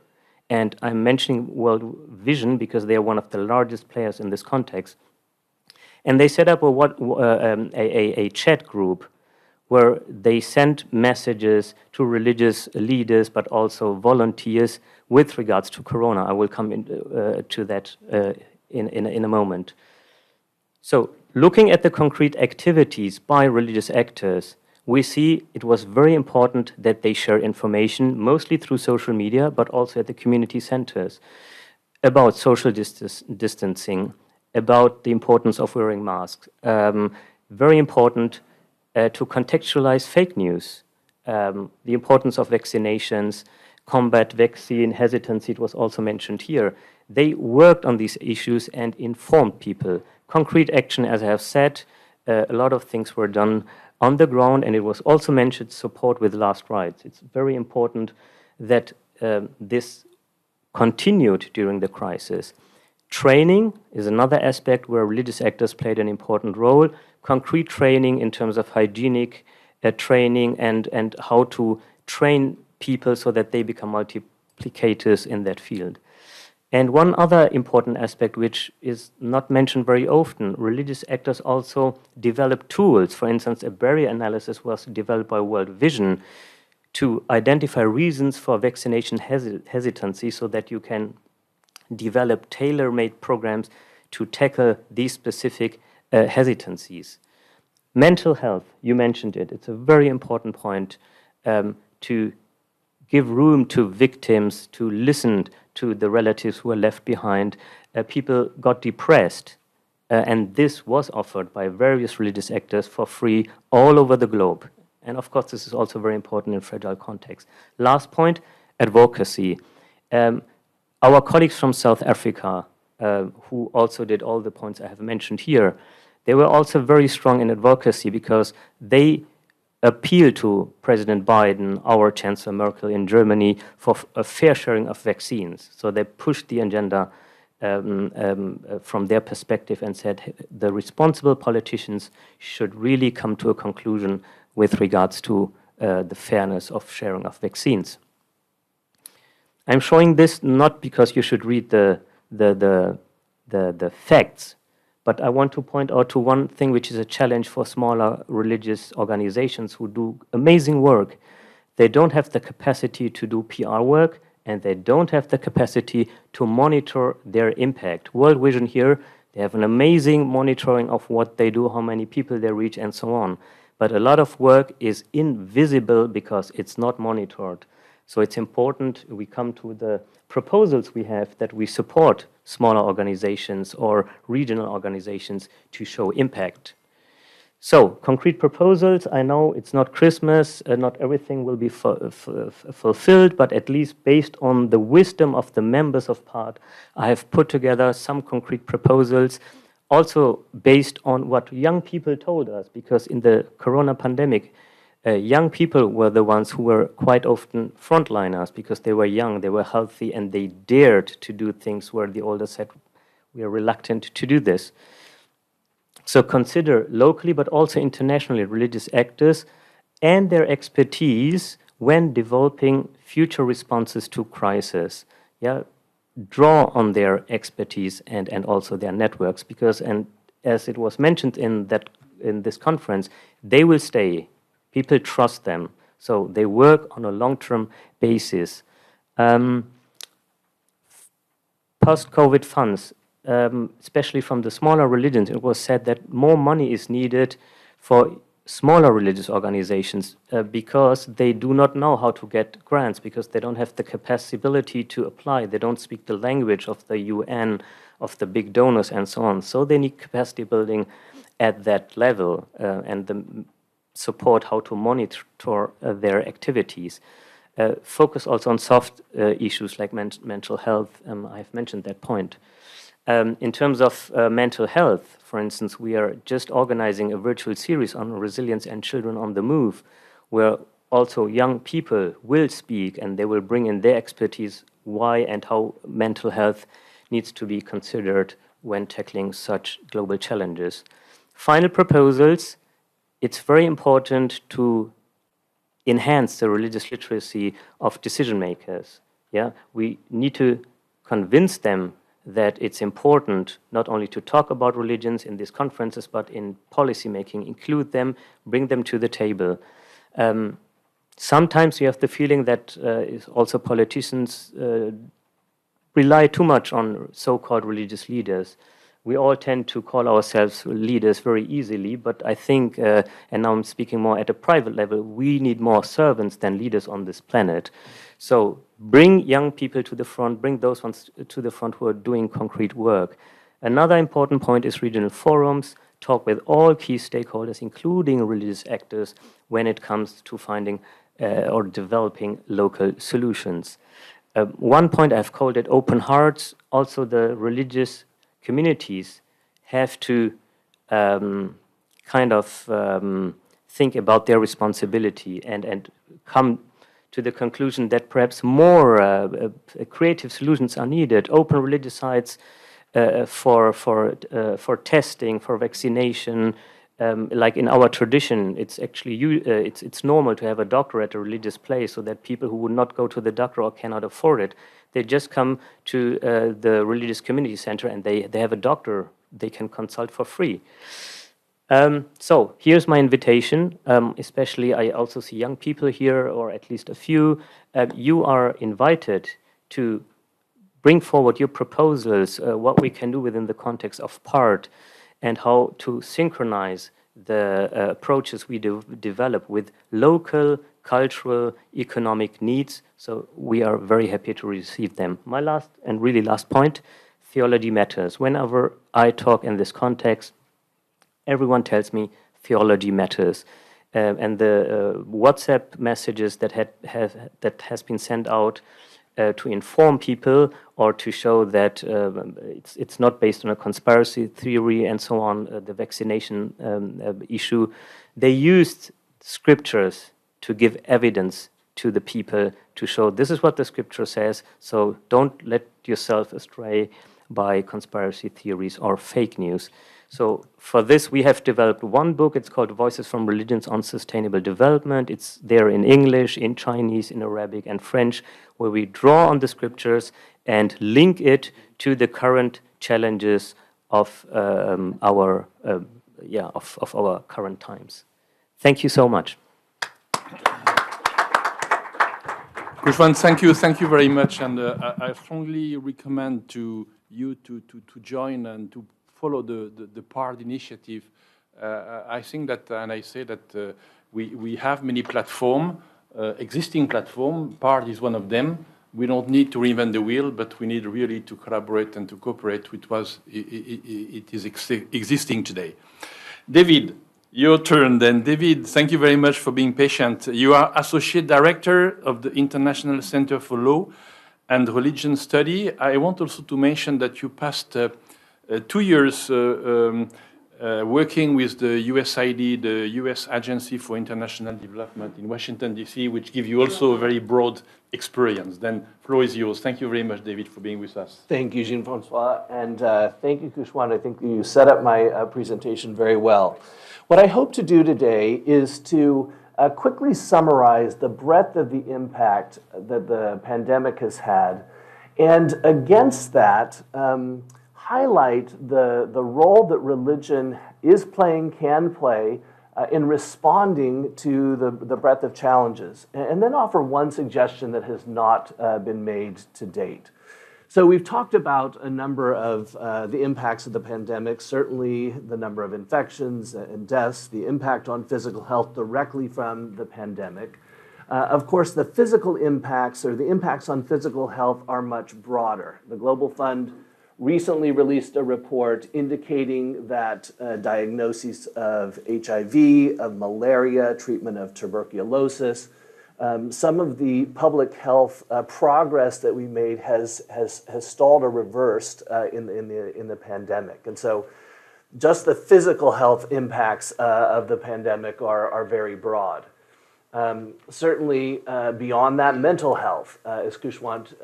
And I'm mentioning World Vision because they are one of the largest players in this context. And they set up a chat group where they sent messages to religious leaders, but also volunteers with regards to Corona. I will come to that in a moment. So looking at the concrete activities by religious actors, we see it was very important that they share information, mostly through social media, but also at the community centers, about social distancing, about the importance of wearing masks. Very important to contextualize fake news, the importance of vaccinations, combat vaccine hesitancy, it was also mentioned here. They worked on these issues and informed people. Concrete action, as I have said, a lot of things were done on the ground, and it was also mentioned, support with last rites. It's very important that this continued during the crisis. Training is another aspect where religious actors played an important role. Concrete training in terms of hygienic training and how to train people so that they become multiplicators in that field. And one other important aspect, which is not mentioned very often, religious actors also develop tools. For instance, a barrier analysis was developed by World Vision to identify reasons for vaccination hesitancy so that you can develop tailor-made programs to tackle these specific hesitancies. Mental health, you mentioned it. It's a very important point to give room to victims, to listen to the relatives who are left behind. People got depressed, and this was offered by various religious actors for free all over the globe. And of course, this is also very important in fragile contexts. Last point, advocacy. Our colleagues from South Africa, who also did all the points I have mentioned here, they were also very strong in advocacy because they appealed to President Biden, our Chancellor Merkel in Germany, for a fair sharing of vaccines. So they pushed the agenda from their perspective and said the responsible politicians should really come to a conclusion with regards to the fairness of sharing of vaccines. I'm showing this not because you should read the facts, but I want to point out to one thing which is a challenge for smaller religious organizations who do amazing work. They don't have the capacity to do PR work, and they don't have the capacity to monitor their impact. World Vision here, they have an amazing monitoring of what they do, how many people they reach, and so on. But a lot of work is invisible because it's not monitored. So it's important we come to the proposals we have that we support smaller organizations or regional organizations to show impact. So, concrete proposals, I know it's not Christmas, not everything will be fulfilled, but at least based on the wisdom of the members of PART, I have put together some concrete proposals, also based on what young people told us, because in the corona pandemic, young people were the ones who were quite often frontliners because they were young, they were healthy, and they dared to do things where the older said, we are reluctant to do this. So consider locally, but also internationally, religious actors and their expertise when developing future responses to crisis. Yeah, draw on their expertise and also their networks, because, and as it was mentioned in this conference, they will stay. People trust them, so they work on a long-term basis. Post-COVID funds, especially from the smaller religions, it was said that more money is needed for smaller religious organizations because they do not know how to get grants, because they don't have the capacity to apply. They don't speak the language of the UN, of the big donors, and so on. So they need capacity building at that level and the support how to monitor their activities. Focus also on soft issues like mental health. I've mentioned that point. In terms of mental health, for instance, we are just organizing a virtual series on resilience and children on the move, where also young people will speak and they will bring in their expertise why and how mental health needs to be considered when tackling such global challenges. Final proposals, it's very important to enhance the religious literacy of decision makers. Yeah, we need to convince them that it's important not only to talk about religions in these conferences, but in policy making, include them, bring them to the table. Sometimes you have the feeling that also politicians rely too much on so-called religious leaders. We all tend to call ourselves leaders very easily, but I think, and now I'm speaking more at a private level, we need more servants than leaders on this planet. So bring young people to the front, bring those ones to the front who are doing concrete work. Another important point is regional forums. Talk with all key stakeholders, including religious actors, when it comes to finding or developing local solutions. One point I've called it open hearts. Also the religious communities have to think about their responsibility and come to the conclusion that perhaps more creative solutions are needed. Open religious sites for testing, for vaccination. Like in our tradition, it's actually it's normal to have a doctor at a religious place, so that people who would not go to the doctor or cannot afford it, they just come to the religious community center and they have a doctor they can consult for free. So here's my invitation, especially I also see young people here, or at least a few. You are invited to bring forward your proposals, what we can do within the context of PART, and how to synchronize the approaches we develop with local, cultural, economic needs. So we are very happy to receive them. My last and really last point, theology matters. Whenever I talk in this context, everyone tells me theology matters. And the WhatsApp messages that has been sent out to inform people or to show that it's not based on a conspiracy theory and so on, the vaccination issue, they used scriptures to give evidence to the people to show this is what the scripture says, so don't let yourself astray by conspiracy theories or fake news. So for this, we have developed one book. It's called Voices from Religions on Sustainable Development. It's there in English, in Chinese, in Arabic, and French, where we draw on the scriptures and link it to the current challenges of our current times. Thank you so much. Khushwant, thank you very much, and I strongly recommend to you to join and to follow the PART initiative. I think that, and I say that we have many platforms, existing platforms. PART is one of them. We don't need to reinvent the wheel, but we need really to collaborate and to cooperate with what it is existing today. David, your turn then. David, thank you very much for being patient. You are Associate Director of the International Center for Law and Religion Study. I want also to mention that you passed 2 years working with the USAID, the U.S. Agency for International Development in Washington, D.C., which gives you also a very broad experience. Then, floor is yours. Thank you very much, David, for being with us. Thank you, Jean-François, and thank you, Khushwant. I think you set up my presentation very well. What I hope to do today is to quickly summarize the breadth of the impact that the pandemic has had, and against that, highlight the role that religion is playing, can play, in responding to the breadth of challenges, and then offer one suggestion that has not been made to date. So we've talked about a number of the impacts of the pandemic, certainly the number of infections and deaths, the impact on physical health directly from the pandemic. Of course, the physical impacts, or the impacts on physical health, are much broader. The Global Fund recently released a report indicating that diagnoses of HIV, of malaria, treatment of tuberculosis, some of the public health progress that we made has stalled or reversed in the pandemic. And so just the physical health impacts of the pandemic are very broad. Certainly beyond that, mental health, as Khushwant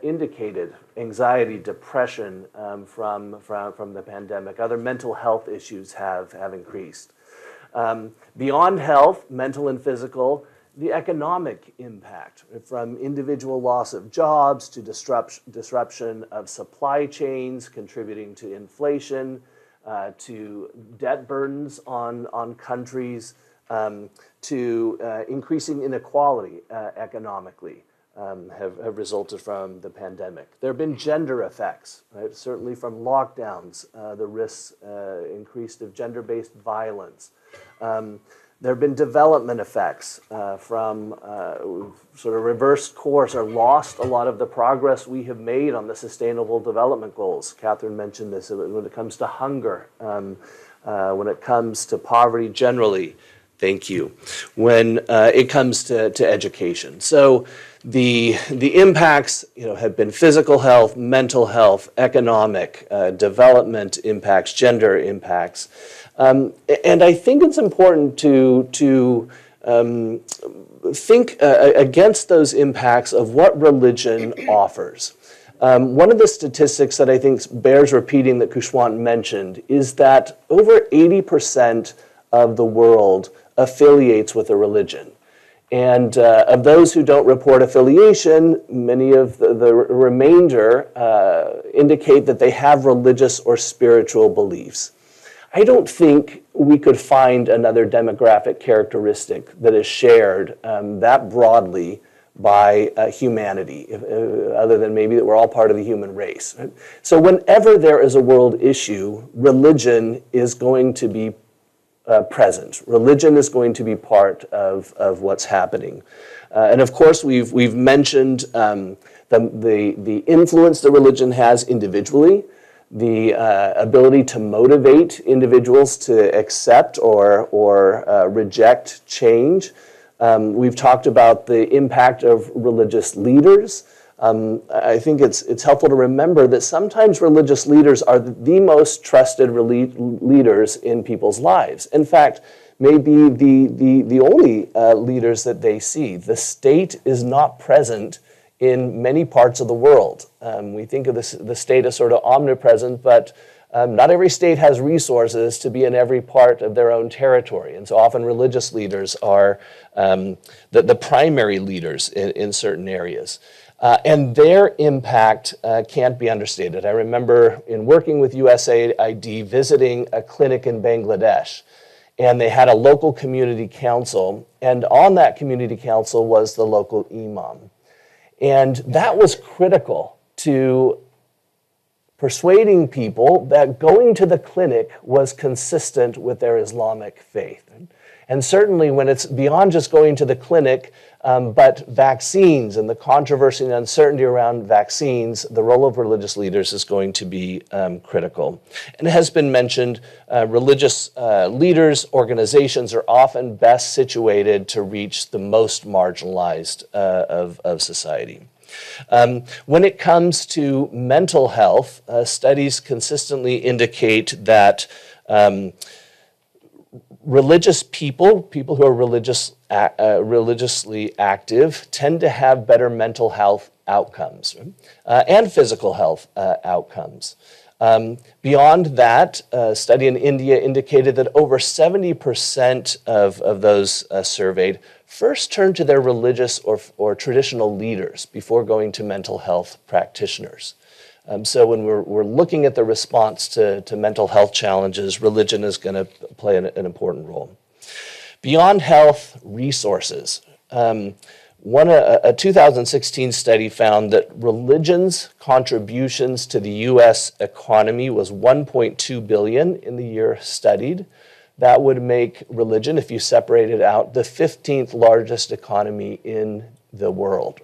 indicated, anxiety, depression from the pandemic, other mental health issues have increased. Beyond health, mental and physical, the economic impact, from individual loss of jobs to disruption of supply chains, contributing to inflation, to debt burdens on countries, to increasing inequality economically have resulted from the pandemic. There have been gender effects, right? Certainly from lockdowns, the risks increased of gender-based violence. There have been development effects from sort of reversed course or lost a lot of the progress we have made on the Sustainable Development Goals. Katherine mentioned this when it comes to hunger, when it comes to poverty generally. Thank you. When it comes to education. So the impacts, have been physical health, mental health, economic, development impacts, gender impacts. And I think it's important to think against those impacts of what religion offers. One of the statistics that I think bears repeating that Khushwant mentioned is that over 80% of the world affiliates with a religion. And of those who don't report affiliation, many of the remainder indicate that they have religious or spiritual beliefs. I don't think we could find another demographic characteristic that is shared that broadly by humanity, other than maybe that we're all part of the human race. So whenever there is a world issue, religion is going to be present. Religion is going to be part of what's happening. And of course, we've mentioned the influence that religion has individually, the ability to motivate individuals to accept or reject change. We've talked about the impact of religious leaders. I think it's helpful to remember that sometimes religious leaders are the most trusted leaders in people's lives. In fact, maybe the only leaders that they see. The state is not present in many parts of the world. We think of the state as sort of omnipresent, but not every state has resources to be in every part of their own territory. And so often religious leaders are the primary leaders in certain areas. And their impact can't be understated. I remember in working with USAID visiting a clinic in Bangladesh, and they had a local community council, and on that community council was the local imam. And that was critical to persuading people that going to the clinic was consistent with their Islamic faith. And certainly when it's beyond just going to the clinic, but vaccines and the controversy and uncertainty around vaccines, the role of religious leaders is going to be critical. And it has been mentioned, religious leaders, organizations are often best situated to reach the most marginalized of society. When it comes to mental health, studies consistently indicate that religious people who are religiously active, tend to have better mental health outcomes and physical health outcomes. Beyond that, a study in India indicated that over 70% of those surveyed first turn to their religious or traditional leaders before going to mental health practitioners. So when we're looking at the response to mental health challenges, religion is going to play an important role. Beyond health, resources. A 2016 study found that religion's contributions to the U.S. economy was $1.2 billion in the year studied. That would make religion, if you separate it out, the 15th largest economy in the world.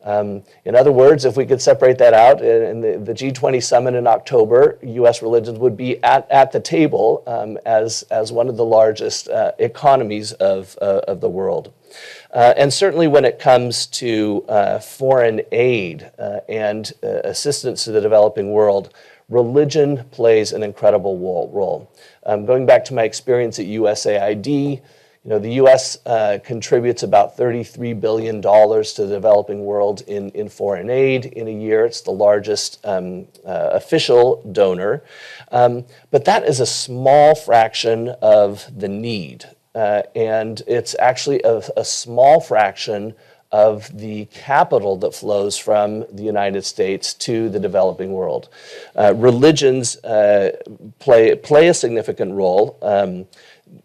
In other words, if we could separate that out, in the G20 summit in October, U.S. religions would be at the table as one of the largest economies of the world. And certainly when it comes to foreign aid and assistance to the developing world, religion plays an incredible role. Going back to my experience at USAID, the U.S. contributes about $33 billion to the developing world in foreign aid in a year. It's the largest official donor. But that is a small fraction of the need. And it's actually a small fraction of the capital that flows from the United States to the developing world. Religions play a significant role.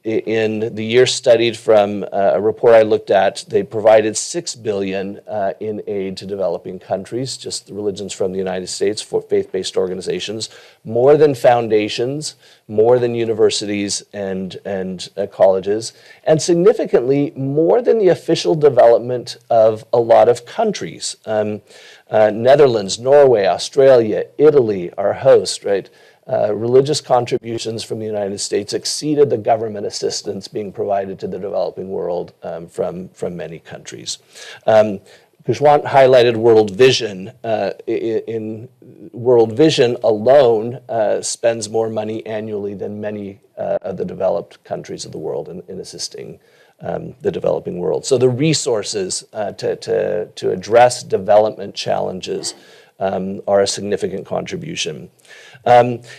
In the year studied from a report I looked at, they provided $6 billion in aid to developing countries, just the religions from the United States for faith-based organizations, more than foundations, more than universities and colleges, and significantly more than the official development of a lot of countries. Netherlands, Norway, Australia, Italy are hosts, right? religious contributions from the United States exceeded the government assistance being provided to the developing world from many countries. Khushwant highlighted World Vision. In World Vision alone spends more money annually than many of the developed countries of the world in assisting the developing world. So the resources to address development challenges are a significant contribution. There's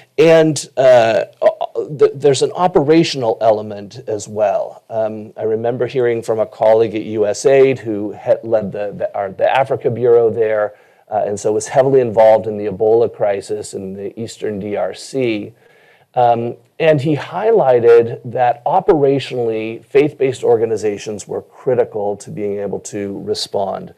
an operational element as well. I remember hearing from a colleague at USAID who had led the Africa Bureau there, and so was heavily involved in the Ebola crisis in the Eastern DRC. And he highlighted that operationally, faith-based organizations were critical to being able to respond,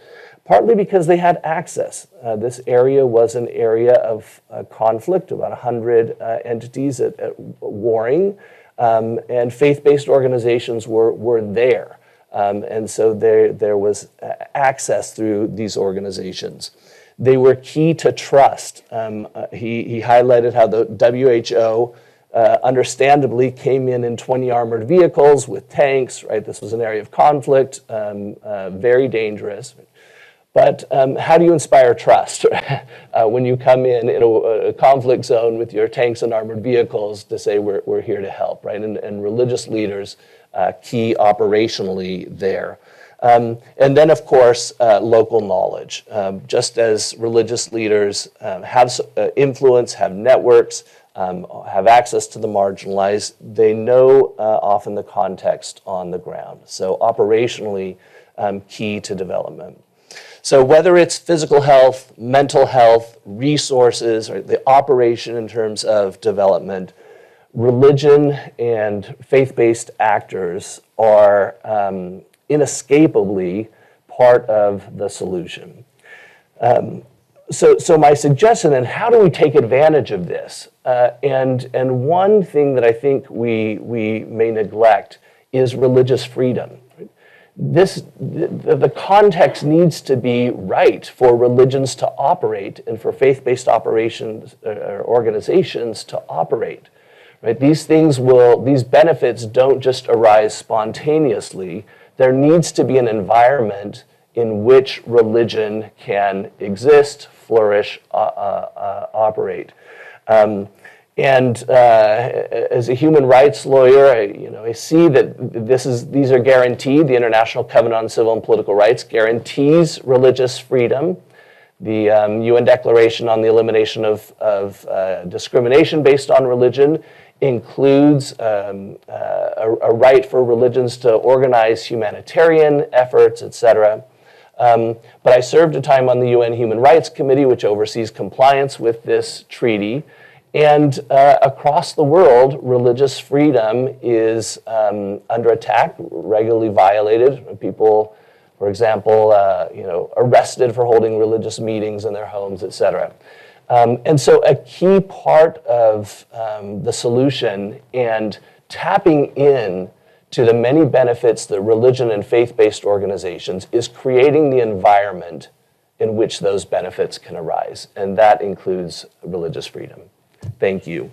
partly because they had access. This area was an area of conflict, about 100 entities at warring, and faith-based organizations were there. And so there was access through these organizations. They were key to trust. He highlighted how the WHO understandably came in 20 armored vehicles with tanks, right? This was an area of conflict, very dangerous. But how do you inspire trust when you come in a conflict zone with your tanks and armored vehicles to say we're here to help, right? And religious leaders key operationally there. And then, of course, local knowledge. Just as religious leaders have influence, have networks, have access to the marginalized, they know often the context on the ground. So operationally key to development. So whether it's physical health, mental health, resources, or the operation in terms of development, religion and faith-based actors are inescapably part of the solution. So my suggestion, and how do we take advantage of this? And one thing that I think we may neglect is religious freedom. The context needs to be right for religions to operate and for faith-based operations or organizations to operate. Right? These benefits don't just arise spontaneously. There needs to be an environment in which religion can exist, flourish, operate. As a human rights lawyer, I see that these are guaranteed. The International Covenant on Civil and Political Rights guarantees religious freedom. The UN Declaration on the Elimination of Discrimination Based on Religion includes a right for religions to organize humanitarian efforts, etc. But I served a time on the UN Human Rights Committee, which oversees compliance with this treaty. And across the world, religious freedom is under attack, regularly violated. People, for example, arrested for holding religious meetings in their homes, etc. And so a key part of the solution and tapping in to the many benefits that religion and faith-based organizations is creating the environment in which those benefits can arise. And that includes religious freedom. Thank you.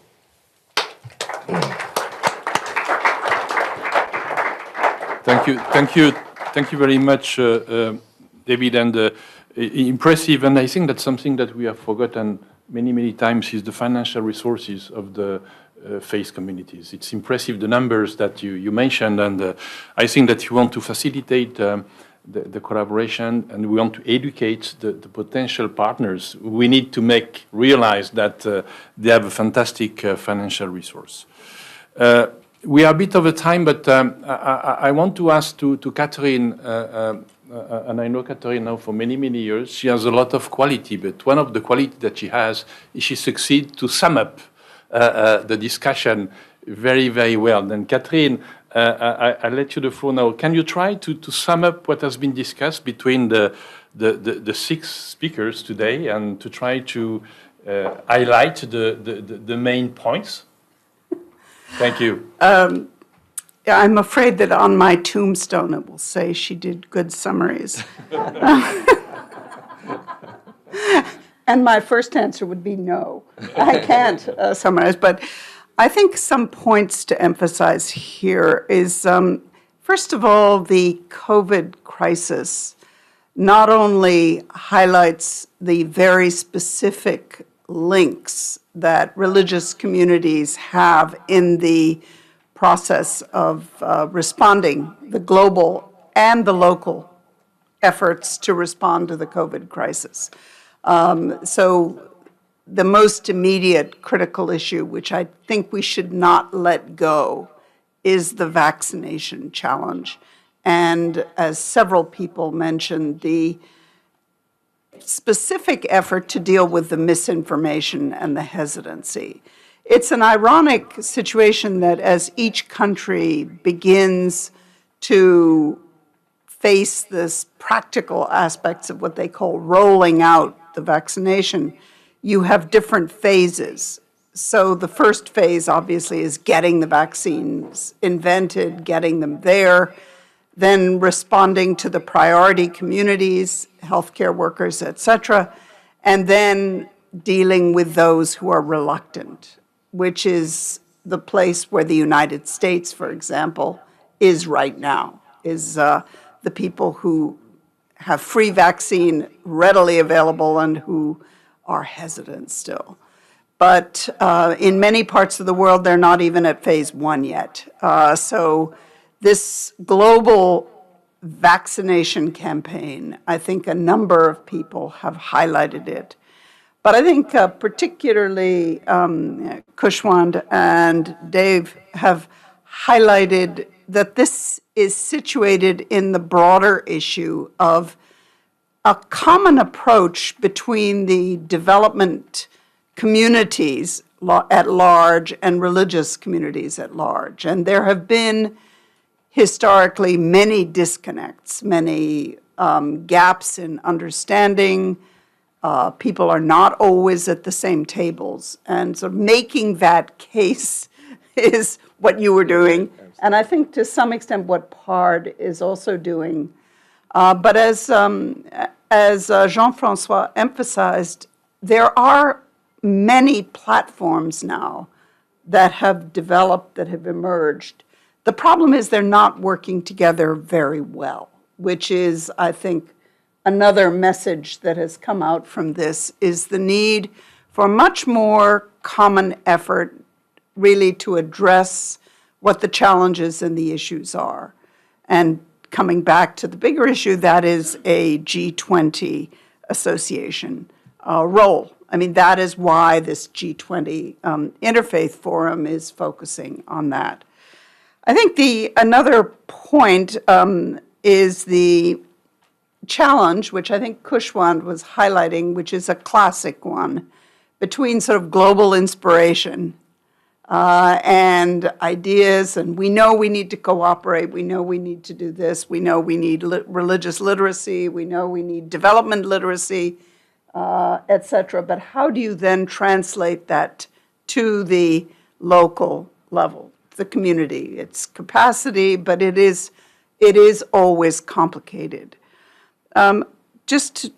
Thank you very much, David, and impressive. And I think that's something that we have forgotten many times is the financial resources of the faith communities. It's impressive the numbers that you mentioned, and I think that you want to facilitate the collaboration, and we want to educate the potential partners. We need to realize that they have a fantastic financial resource. We are a bit over time, but I want to ask to Katherine, and I know Katherine now for many years. She has a lot of quality, but one of the qualities that she has is she succeeds to sum up the discussion very well. Then Katherine, I'll let you the floor now. Can you try to sum up what has been discussed between the 6 speakers today and to try to highlight the main points? Thank you. I'm afraid that on my tombstone it will say she did good summaries. And my first answer would be no. I can't summarize, but I think some points to emphasize here is, first of all, the COVID crisis not only highlights the very specific links that religious communities have in the process of responding, the global and the local efforts to respond to the COVID crisis. So the most immediate critical issue, which I think we should not let go, is the vaccination challenge. And as several people mentioned, the specific effort to deal with the misinformation and the hesitancy. It's an ironic situation that as each country begins to face this practical aspects of what they call rolling out the vaccination, you have different phases. So the first phase, obviously, is getting the vaccines invented, getting them there, then responding to the priority communities, healthcare workers, et cetera, and then dealing with those who are reluctant, which is the place where the United States, for example, is right now, is the people who have free vaccine readily available and who are hesitant still. But in many parts of the world, they're not even at phase 1 yet. So this global vaccination campaign, I think a number of people have highlighted it. But I think particularly Khushwant and Dave have highlighted that this is situated in the broader issue of a common approach between the development communities at large and religious communities at large. And there have been historically many disconnects, many gaps in understanding. People are not always at the same tables. And so making that case is what you were doing. And I think to some extent what PARD is also doing. But as Jean-François emphasized, there are many platforms now that have developed, that have emerged. The problem is they're not working together very well, which is, I think, another message that has come out from this is the need for much more common effort really to address what the challenges and the issues are. And coming back to the bigger issue, that is a G20 association role. I mean, that is why this G20 Interfaith Forum is focusing on that. I think another point is the challenge, which I think Khushwant was highlighting, which is a classic one, between sort of global inspiration and ideas, and we know we need to cooperate, we know we need to do this, we know we need religious literacy, we know we need development literacy, et cetera. But how do you then translate that to the local level, the community? It's capacity, but it is always complicated. Just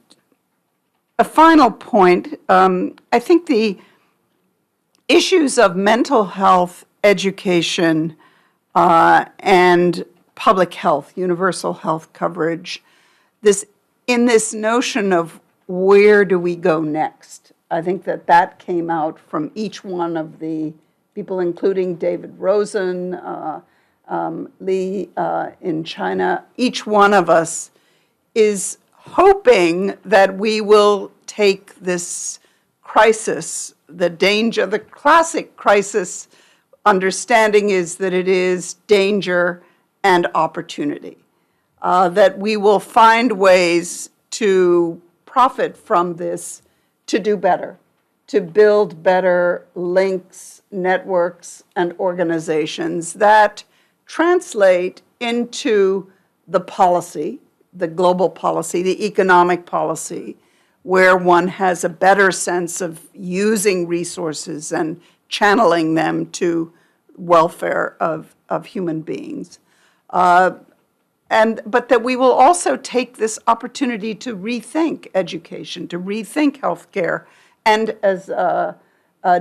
a final point, I think the issues of mental health, education, and public health, universal health coverage, in this notion of where do we go next? I think that came out from each one of the people, including David Rosen, Li in China. Each one of us is hoping that we will take this crisis, the danger, the classic crisis understanding is that it is danger and opportunity, that we will find ways to profit from this to do better, to build better links, networks, and organizations that translate into the policy, the global policy, the economic policy, where one has a better sense of using resources and channeling them to welfare of human beings. but that we will also take this opportunity to rethink education, to rethink healthcare, and as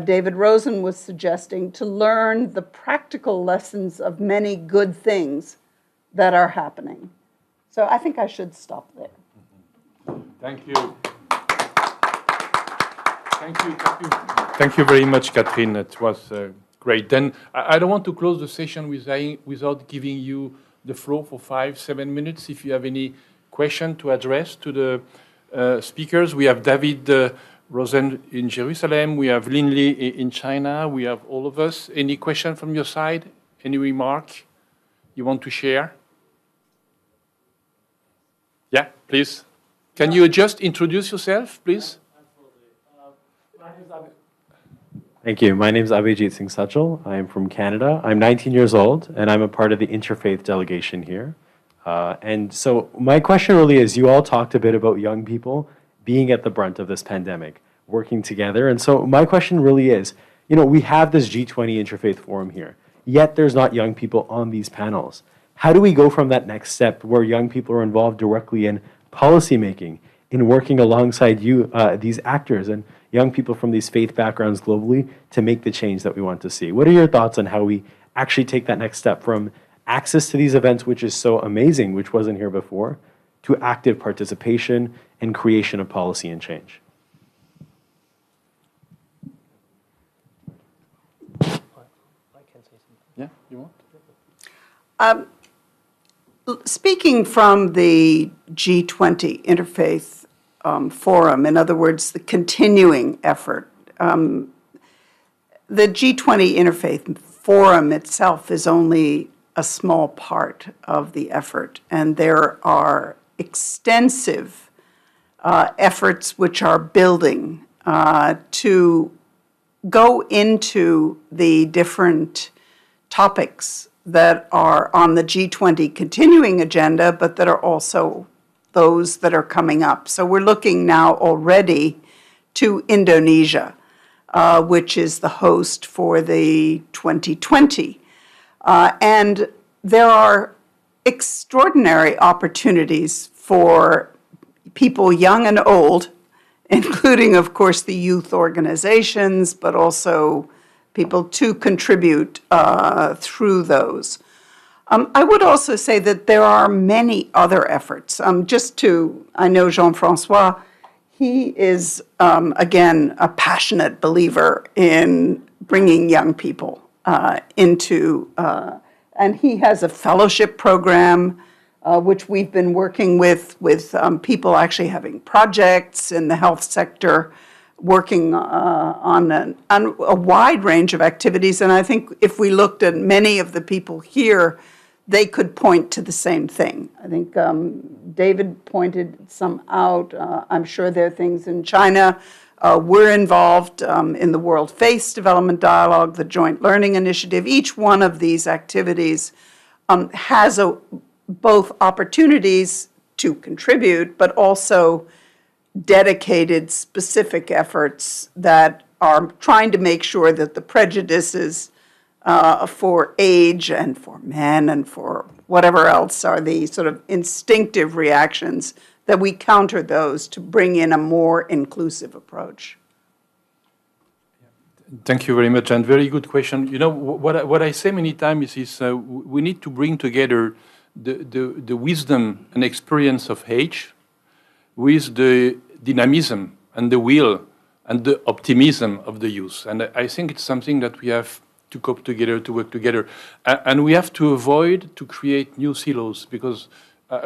David Rosen was suggesting, to learn the practical lessons of many good things that are happening. So I think I should stop there. Thank you. Thank you. Thank you very much, Katherine. It was great. Then I don't want to close the session without giving you the floor for 5-7 minutes. If you have any question to address to the speakers, we have David Rosen in Jerusalem. We have Lin Li in China. We have all of us. Any question from your side? Any remark you want to share? Yeah, please. Can you just introduce yourself, please? Thank you. My name is Abhijit Singh Sachal. I am from Canada. I'm 19 years old, and I'm a part of the Interfaith delegation here. And so my question really is, you all talked a bit about young people being at the brunt of this pandemic, working together. And so my question really is, we have this G20 Interfaith Forum here, yet there's not young people on these panels. How do we go from that next step where young people are involved directly in policymaking, in working alongside these actors and young people from these faith backgrounds globally to make the change that we want to see? What are your thoughts on how we actually take that next step from access to these events, which is so amazing, which wasn't here before, to active participation and creation of policy and change? Yeah, you want? Speaking from the G20 Interfaith Forum, in other words, the continuing effort, the G20 Interfaith Forum itself is only a small part of the effort, and there are extensive efforts which are building to go into the different topics that are on the G20 continuing agenda, but that are also those that are coming up. So we're looking now already to Indonesia, which is the host for the 2020. And there are extraordinary opportunities for people young and old, including, of course, the youth organizations, but also people to contribute through those. I would also say that there are many other efforts. I know Jean-François, he is, again, a passionate believer in bringing young people into, and he has a fellowship program which we've been working with people actually having projects in the health sector, working on a wide range of activities. And I think if we looked at many of the people here, they could point to the same thing. I think David pointed some out. I'm sure there are things in China. We're involved in the World Faith Development Dialogue, the Joint Learning Initiative. Each one of these activities has both opportunities to contribute, but also dedicated specific efforts that are trying to make sure that the prejudices for age and for men and for whatever else are the sort of instinctive reactions, that we counter those to bring in a more inclusive approach. Thank you very much, and very good question. What I say many times is we need to bring together the wisdom and experience of age with the dynamism and the will and the optimism of the youth. And I think it's something that we have to cope together, to work together. And we have to avoid to create new silos, because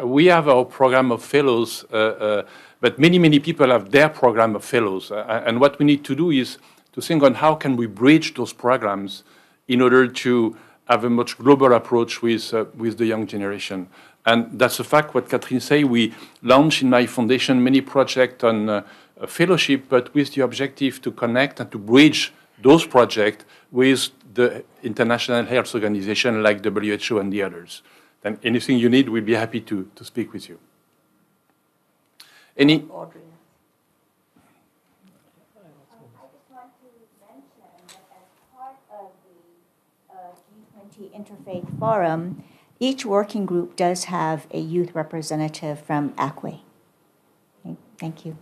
we have our program of fellows, but many people have their program of fellows. And what we need to do is to think on how can we bridge those programs in order to have a much global approach with the young generation. And that's a fact what Katherine say. We launch in my foundation many projects on fellowship, but with the objective to connect and to bridge those projects with the international health organization like WHO and the others. Then anything you need, we'll be happy to speak with you. Any? Audrey. I just want to mention that as part of the G20 Interfaith Forum, each working group does have a youth representative from Akwe. Okay, thank you.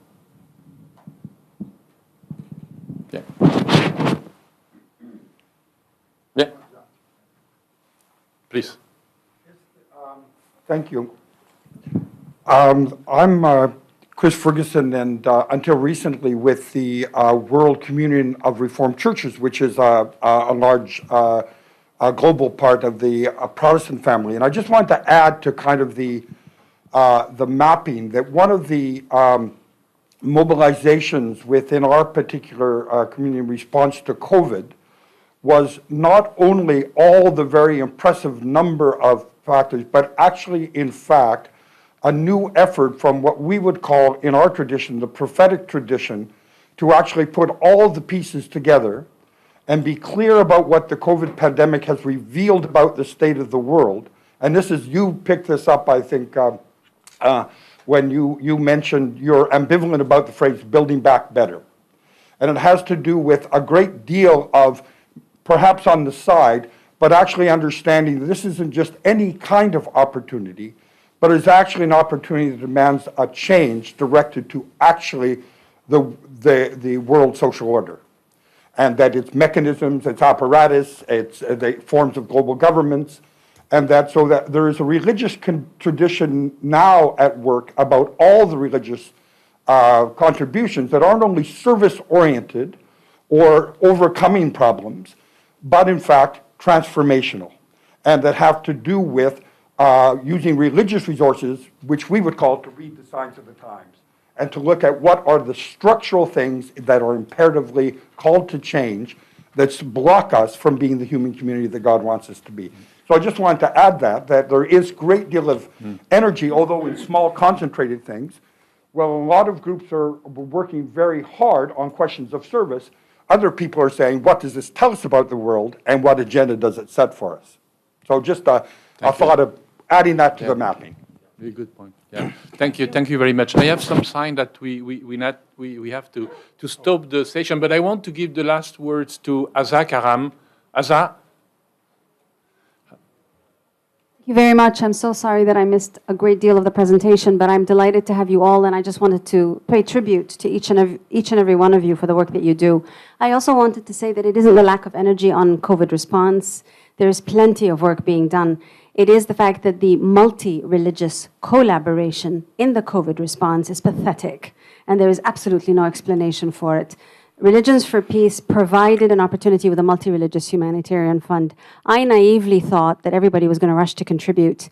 Yeah. Yeah. Please. Thank you. I'm Chris Ferguson, and until recently with the World Communion of Reformed Churches, which is a large global part of the Protestant family. And I just wanted to add to kind of the mapping that one of the mobilizations within our particular community in response to COVID was not only all the very impressive number of factors, but actually, in fact, a new effort from what we would call in our tradition, the prophetic tradition, to actually put all the pieces together and be clear about what the COVID pandemic has revealed about the state of the world. And this is, you picked this up, I think, when you mentioned you're ambivalent about the phrase building back better. And it has to do with a great deal of, perhaps on the side, but actually understanding that this isn't just any kind of opportunity, but it's actually an opportunity that demands a change directed to actually the world social order. And that its mechanisms, its apparatus, its the forms of global governments, and that so that there is a religious tradition now at work about all the religious contributions that aren't only service-oriented or overcoming problems, but in fact transformational, and that have to do with using religious resources, which we would call to read the signs of the times, and to look at what are the structural things that are imperatively called to change that block us from being the human community that God wants us to be. So I just wanted to add that there is a great deal of energy, although in small concentrated things. Well, a lot of groups are working very hard on questions of service. Other people are saying, what does this tell us about the world, and what agenda does it set for us? So just a thought of adding that to the mapping. Very good point. Yeah. Thank you very much. I have some sign that we have to stop the session, but I want to give the last words to Asa Karam. Asa? Thank you very much. I'm so sorry that I missed a great deal of the presentation, but I'm delighted to have you all, and I just wanted to pay tribute to each and every one of you for the work that you do. I also wanted to say that it isn't the lack of energy on COVID response. There's plenty of work being done. It is the fact that the multi-religious collaboration in the COVID response is pathetic, and there is absolutely no explanation for it. Religions for Peace provided an opportunity with a multi-religious humanitarian fund. I naively thought that everybody was going to rush to contribute.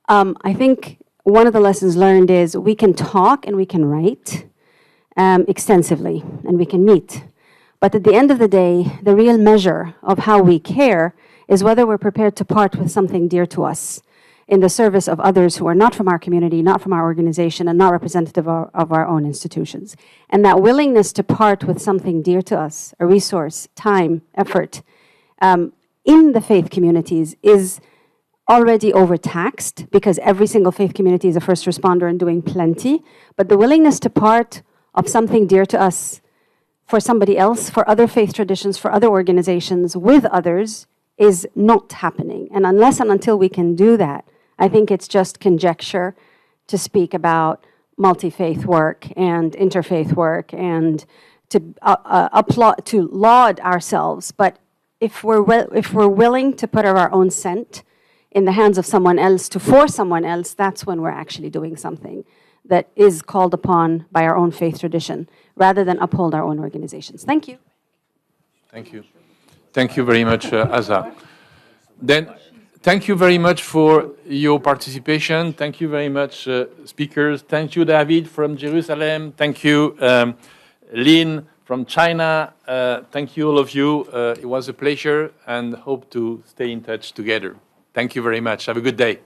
I think one of the lessons learned is we can talk and we can write extensively, and we can meet. But at the end of the day, the real measure of how we care is whether we're prepared to part with something dear to us in the service of others who are not from our community, not from our organization, and not representative of our own institutions. And that willingness to part with something dear to us, a resource, time, effort, in the faith communities is already overtaxed because every single faith community is a first responder and doing plenty. But the willingness to part of something dear to us for somebody else, for other faith traditions, for other organizations, with others, is not happening. And unless and until we can do that, I think it's just conjecture to speak about multi-faith work and interfaith work and to laud ourselves. But if we're willing to put our own scent in the hands of someone else, for someone else, that's when we're actually doing something that is called upon by our own faith tradition, rather than uphold our own organizations. Thank you. Thank you. Thank you very much, Asa. Then, thank you very much for your participation. Thank you very much, speakers. Thank you, David from Jerusalem. Thank you, Lin from China. Thank you, all of you. It was a pleasure, and hope to stay in touch together. Thank you very much. Have a good day.